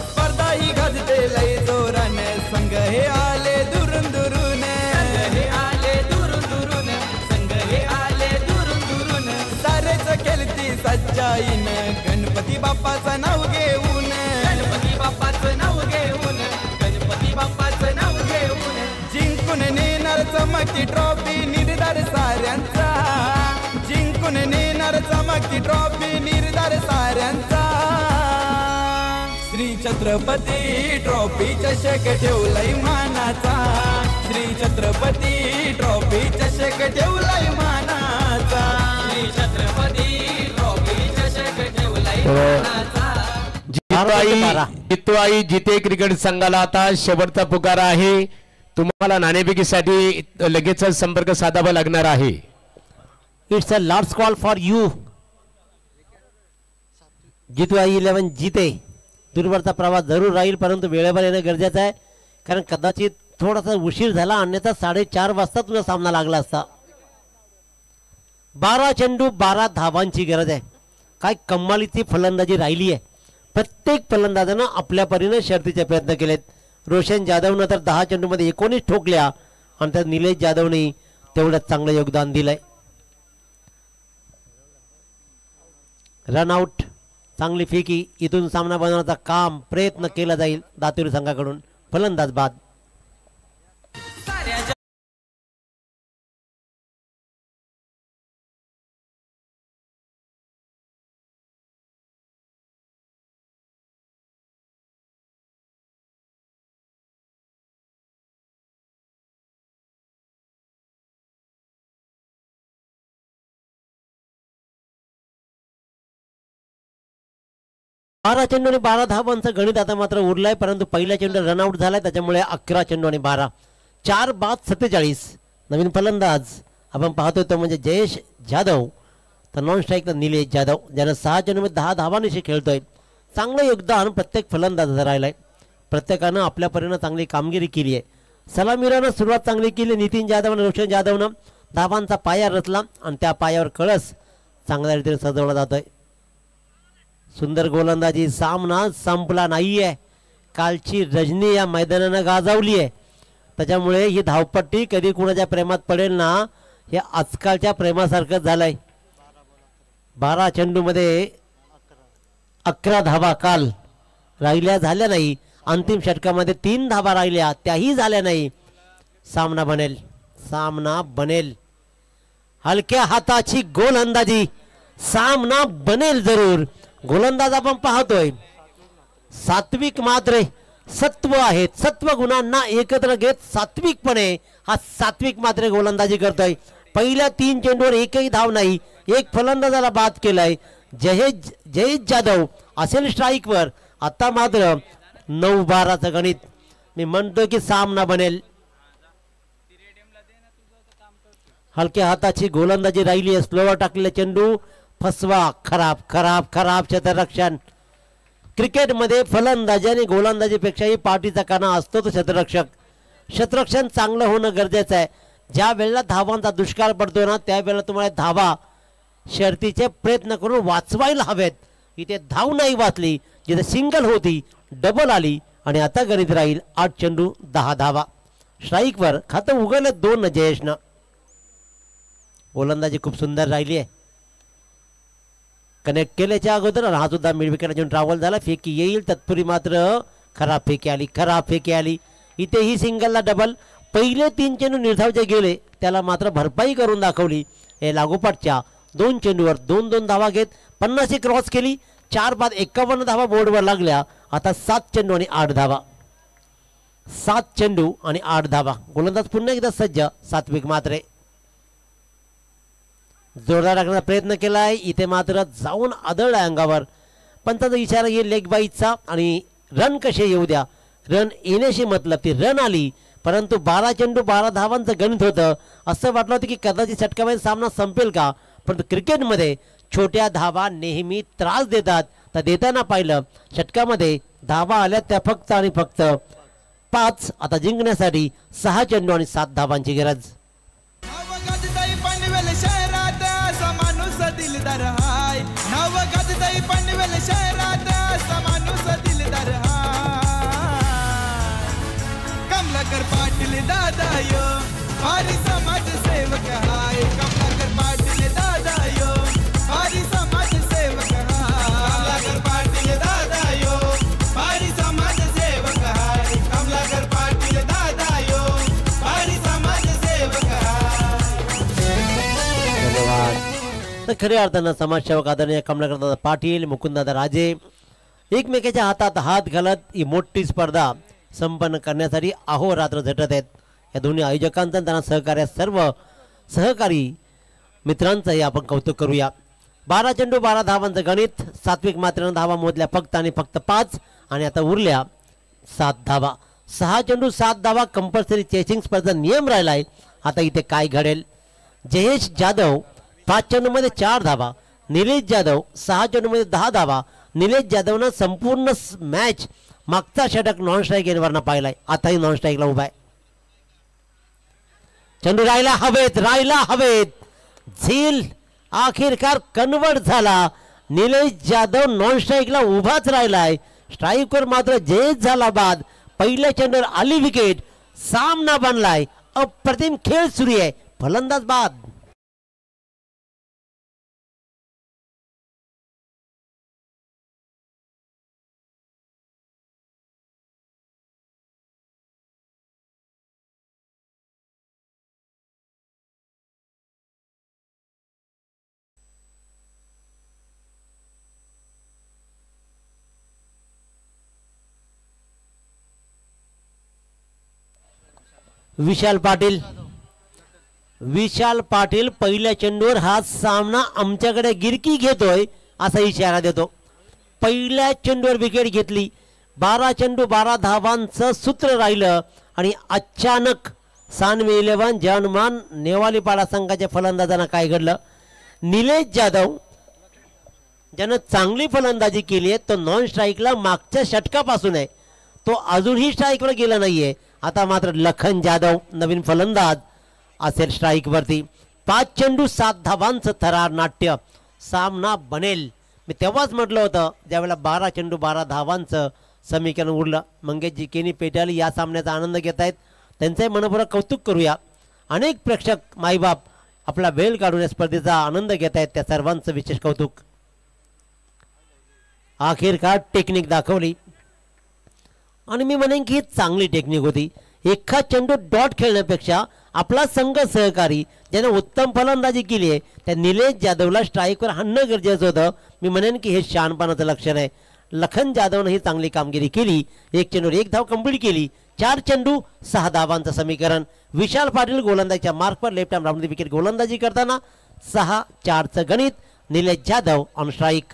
S3: स्पर्धा ही गाजते लय जोराने, संघ हे आले दुरून दुरून, हे आले दुरून दुरून, संघ हे आले दुरून दुरून. सारेच खेळती सच्चाईन, गणपती बाप्पाचं नाव घेऊन, गणपती बाप्पाचं नाव घेऊन, गणपती बाप्पाचं नाव घेऊन. जिंकून नेणार चमकती ट्रॉफी निर्धार साऱ्यांचा, जिंकून नेणार चमकती ट्रॉफी निर्धार साऱ्यांचा. श्री छत्रपती ट्रॉफी चषक ठेवलाय मानाचा, श्री छत्रपती ट्रॉफी चषक ठेवलाय मानाचा, श्री छत्रपती ट्रॉफी चषक ठेवलाय मानाचा.
S4: जितवाई जिते क्रिकेट संघाला आता शेवटचा पुकार आहे. तुम्हाला नाणेफेकीसाठी लगेचच संपर्क साधावा लागणार आहे.
S5: It's a last call for you. जितवाई 11 जिते. दूरवरचा प्रवास जरूर राहील, परंतु वेळेवर येणं गरजेचं आहे, कारण कदाचित थोडासा उशीर झाला, अन्यथा 4:30 वाजता तुझा सामना लागला असता. 12 चेंडू 12 धावांची गरज आहे. काय कमालीची फलंदाजी राहिली आहे. प्रत्येक फलंदाजानं आपल्या परीनं शर्तीचे प्रयत्न केलेत. रोशन जाधवनं तर 10 चेंडूमध्ये 19 ठोकल्या, आणि त्यात निलेश जाधवने तेवढंच चांगलं योगदान दिलंय. रनआउट, चांगली फेकी. इथून सामना बनवण्याचा काम प्रयत्न केला जाईल दातुरी संघाकडून. फलंदाज बाद. बारा चेंडू आणि 12 धावांचं गणित आता मात्र उरलाय, परंतु पहिला चेंडू रनआउट झालाय, त्याच्यामुळे 11 चेंडू आणि 12, 4 बाद 47. नवीन फलंदाज आपण पाहतोय तो म्हणजे जयेश जाधव, तर नॉन स्ट्राईकला निलेश जाधव, ज्यानं 6 चेंडूमध्ये 10 धावांशी खेळतोय. चांगलं योगदान प्रत्येक फलंदाजाचं राहिलंय. प्रत्येकानं आपल्या परीनं चांगली कामगिरी केली आहे. सलामीरानं सुरुवात चांगली केली. नितीन जाधव आणि रोशन जाधवनं धावांचा पाया रचला, आणि त्या पायावर कळस चांगल्या रीतीने सजवला जातोय. सुंदर गोलंदाजी. सामना संपला नाहीये. कालची रजनी या मैदानानं गाजवली आहे, त्याच्यामुळे ही धावपट्टी कधी कुणाच्या प्रेमात पडेल ना, हे आजकालच्या प्रेमासारखं झालंय. 12 चेंडूमध्ये 11 धावा काल राहिल्या झाल्या नाही. अंतिम षटकामध्ये 3 धावा राहिल्या त्याही झाल्या नाही. सामना बनेल, सामना बनेल. हलक्या हाताची गोलंदाजी, सामना बनेल जरूर. गोलंदाज आपण पाहतोय सात्विक मात्रे सत्व आहेत. सत्व गुणांना एकत्र घेत सात्विकपणे हा सात्विक मात्रे गोलंदाजी करतोय. पहिल्या 3 चेंडूवर एकही धाव नाही. एक फलंदाजाला बाद केलाय. जयेश जाधव असेल स्ट्राईकवर. आता मात्र 9-12चं गणित. मी म्हणतोय की सामना बनेल. हलक्या हाताची गोलंदाजी राहिली आहे. स्लोवर टाकलेला चेंडू फसवा. खराब खराब खराब क्षेत्ररक्षण. क्रिकेटमध्ये फलंदाजी आणि गोलंदाजीपेक्षाही पाठीचा काना असतो तो क्षेत्ररक्षक. क्षेत्ररक्षण चांगलं होणं गरजेचं आहे. ज्या वेळेला धावांचा दुष्काळ पडतो ना त्यावेळेला तुम्हाला धावा शर्तीचे प्रयत्न करून वाचवायला हवेत. इथे धाव नाही वाचली. जिथे सिंगल होती डबल आली आणि आता गणित राहील 8 चेंडू 10 धावा. स्ट्राईकवर खातं उघडलं 2 जयेशनं. गोलंदाजी खूप सुंदर राहिली आहे. कनेक्ट केल्याच्या अगोदर हा सुद्धा मिडविकेट ट्रॅव्हल झाला. फेकी येईल तत्पूर्वी मात्र खराब फेकी आली, खराब फेकी आली. इथेही सिंगलला डबल. पहिले 3 चेंडू निर्धावचे गेले त्याला मात्र भरपाई करून दाखवली. हे लागोपाठच्या 2 चेंडूवर 2-2 धावा घेत 50 क्रॉस केली. 4-5-51 धावा बोर्डवर लागल्या. आता 7 चेंडू आणि 8 धावा. 7 चेंडू आणि 8 धावा. गोलंदाज पुन्हा एकदा सज्ज सात्विक मात्रे. जोरदार टाकण्याचा प्रयत्न केलाय. इथे मात्र जाऊन आदळला अंगावर. पंचाचा इशारा येईल लेग बाईचा आणि रन कसे येऊ द्या. रन येण्याशी मतलब ती रन आली परंतु 12 चेंडू 12 धावांचं गणित होतं. असं वाटलं होतं की कदाचित षटकामध्ये सामना संपेल का. परंतु क्रिकेटमध्ये छोट्या धावा नेहमी त्रास देतात. तर देताना पाहिलं षटकामध्ये धावा आल्या त्या फक्त आणि फक्त 5. आता जिंकण्यासाठी 6 चेंडू आणि 7 धावांची गरज.
S3: पनवेल शहरात असा माणूस दिलदार हाय. नाव गाजतय पनवेल शहरात असा माणूस दिलदार हाय. कमलाकर पाटील दादा यो भारी समाज सेवक हाय. कमलाकर पाटील दादा यो भारी समाज सेवक हाय. कमलाकर पाटील दादा यो भारी समाज सेवक हाय. कमलाकर पाटील दादा यो भारी समाज सेवक हाय.
S5: तर खऱ्या अर्थानं समाजसेवक आदरणीय कमलाकर पाटील मुकुंददादा राजे एकमेकाच्या हातात हात घालत ही मोठी स्पर्धा संपन्न करण्यासाठी अहोरात्र झटत आहेत. या दोन्ही आयोजकांचं त्यांना सहकार्य सर्व सहकारी मित्रांचंही आपण कौतुक करूया. 12 चेंडू 12 धावांचं गणित. सात्विक मात्रेनं धावा मोजल्या फक्त आणि फक्त 5 आणि आता उरल्या 7 धावा. 6 चेंडू 7 धावा कंपल्सरी चेसिंग स्पर्धा नियम राहिलाय. आता इथे काय घडेल. जयेश जाधव 5 चेंडूमध्ये 4 धावा. निलेश जाधव 6 चेंडूमध्ये 10 धावा. निलेश जाधवनं संपूर्ण मॅच मागचा षटक नॉन स्ट्राईक गेनवरनं पाहिलाय. आताही नॉन स्ट्राईकला उभा आहे. चेंडू राहिला हवेत, राहिला हवेत. झील आखिरकार कन्वर्ट झाला. निलेश जाधव नॉन स्ट्राईकला उभाच राहिलाय. स्ट्राईकवर मात्र जयेश झाला बाद. पहिल्या चेंडूवर आली विकेट. सामना बनलाय. अप्रतिम खेळ सुरू आहे. फलंदाज बाद. विशाल पाटील. विशाल पाटील पहिल्या चेंडूवर हा सामना आमच्याकडे गिरकी घेतोय असा इशारा देतो. पहिल्या चेंडूवर विकेट घेतली. 12 चेंडू 12 धावांचं सूत्र राहिलं आणि अचानक सानवी 11 जनमान नेवालीपाडा संघाच्या फलंदाजांना काय घडलं. निलेश जाधव ज्यानं चांगली फलंदाजी केली आहे तो नॉन स्ट्राईकला मागच्या षटकापासून आहे. तो अजूनही स्ट्राईकवर गेला नाहीये. आता मात्र लखन जाधव नवीन फलंदाज असेल स्ट्राईकवरती. 5 चेंडू 7 धावांचं थरार नाट्य. सामना बनेल. मी तेव्हाच म्हटलं होतं ज्यावेळेला 12 चेंडू 12 धावांचं समीकरण उरलं. मंगेशजी केनी पेटाली या सामन्याचा आनंद घेत आहेत. त्यांचंही मनपूर्वक कौतुक करूया. अनेक प्रेक्षक माईबाप आपला वेळ काढून या स्पर्धेचा आनंद घेत आहेत. त्या सर्वांचं विशेष कौतुक. आखिरकार टेक्निक दाखवली आणि मी म्हणेन की ही चांगली टेक्निक होती. एका चेंडू डॉट खेळण्यापेक्षा आपला संघ सहकारी ज्याने उत्तम फलंदाजी केली आहे त्या निलेश जाधवला स्ट्राईकवर आणणं गरजेचं होतं. मी म्हणेन की हे शहाणपणाचं लक्षण आहे. लखन जाधवनं ही चांगली कामगिरी केली. एक चेंडूवर एक धाव कंप्लीट केली. 4 चेंडू 6 धावांचं समीकरण. विशाल पाटील गोलंदाजीच्या मार्कवर लेफ्ट आर्म राऊंड विकेट गोलंदाजी करताना 6-4चं गणित. Nilesh Jadhav on strike.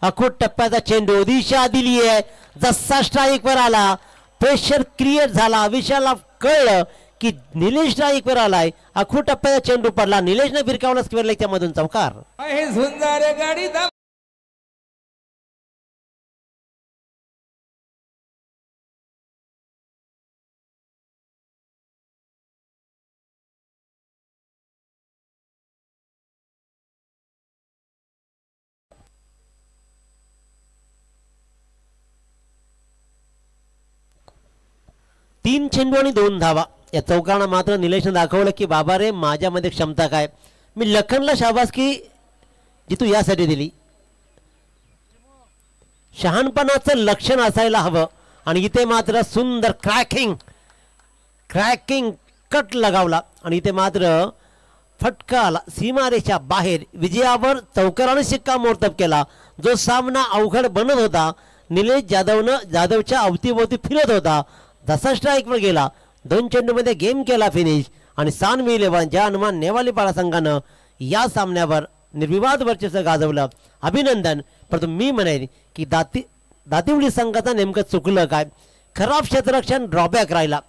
S5: अखोट टप्प्याचा चेंडू दिशा दिली आहे. जसा स्ट्राईकवर आला प्रेशर क्रिएट झाला. विशालला कळलं की निलेश स्ट्राईकवर आलाय. अखोट टप्प्याचा चेंडू पडला. निलेशने फिरकावला स्क्वेअर लेगच्या मधून चौकार.
S3: हे झुंजार गाडी
S5: 3 चेंडू आणि 2 धावा. या चौकानं मात्र निलेशने दाखवलं की बाबा रे माझ्यामध्ये क्षमता काय. मी लखनला शाबासकी जी तू यासाठी दिली. शहाणपणाचं लक्षण असायला हवं. आणि इथे मात्र सुंदर क्रॅकिंग कट लगावला आणि इथे मात्र फटका आला सीमारेषा बाहेर. विजयावर चौकाराने शिक्कामोर्तब केला. जो सामना अवघड बनत होता निलेश जाधवच्या अवतीभोवती फिरत होता. जसा स्ट्राईकवर गेला 2 चेंडूमध्ये गेम केला फिनिश. आणि सानवी 11 ज्या हनुमान नेवाली पाळा संघानं या सामन्यावर निर्विवाद वर्चस्व गाजवलं. अभिनंदन. परंतु मी म्हणेन की दातिवडी संघाचं नेमकं चुकलं काय. खराब क्षेत्ररक्षण ड्रॉबॅक राहिला.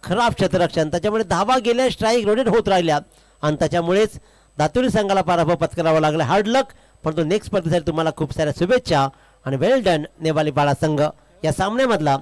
S5: खराब क्षेत्ररक्षण त्याच्यामुळे धावा गेल्या स्ट्राईक रोटेट होत राहिल्या आणि त्याच्यामुळेच दातिवडी संघाला पराभव पत्करावा लागला. हार्ड लक. परंतु नेक्स्ट स्पर्धेसाठी तुम्हाला खूप साऱ्या शुभेच्छा आणि वेल डन नेवाली पाळा संघ. या सामन्यामधला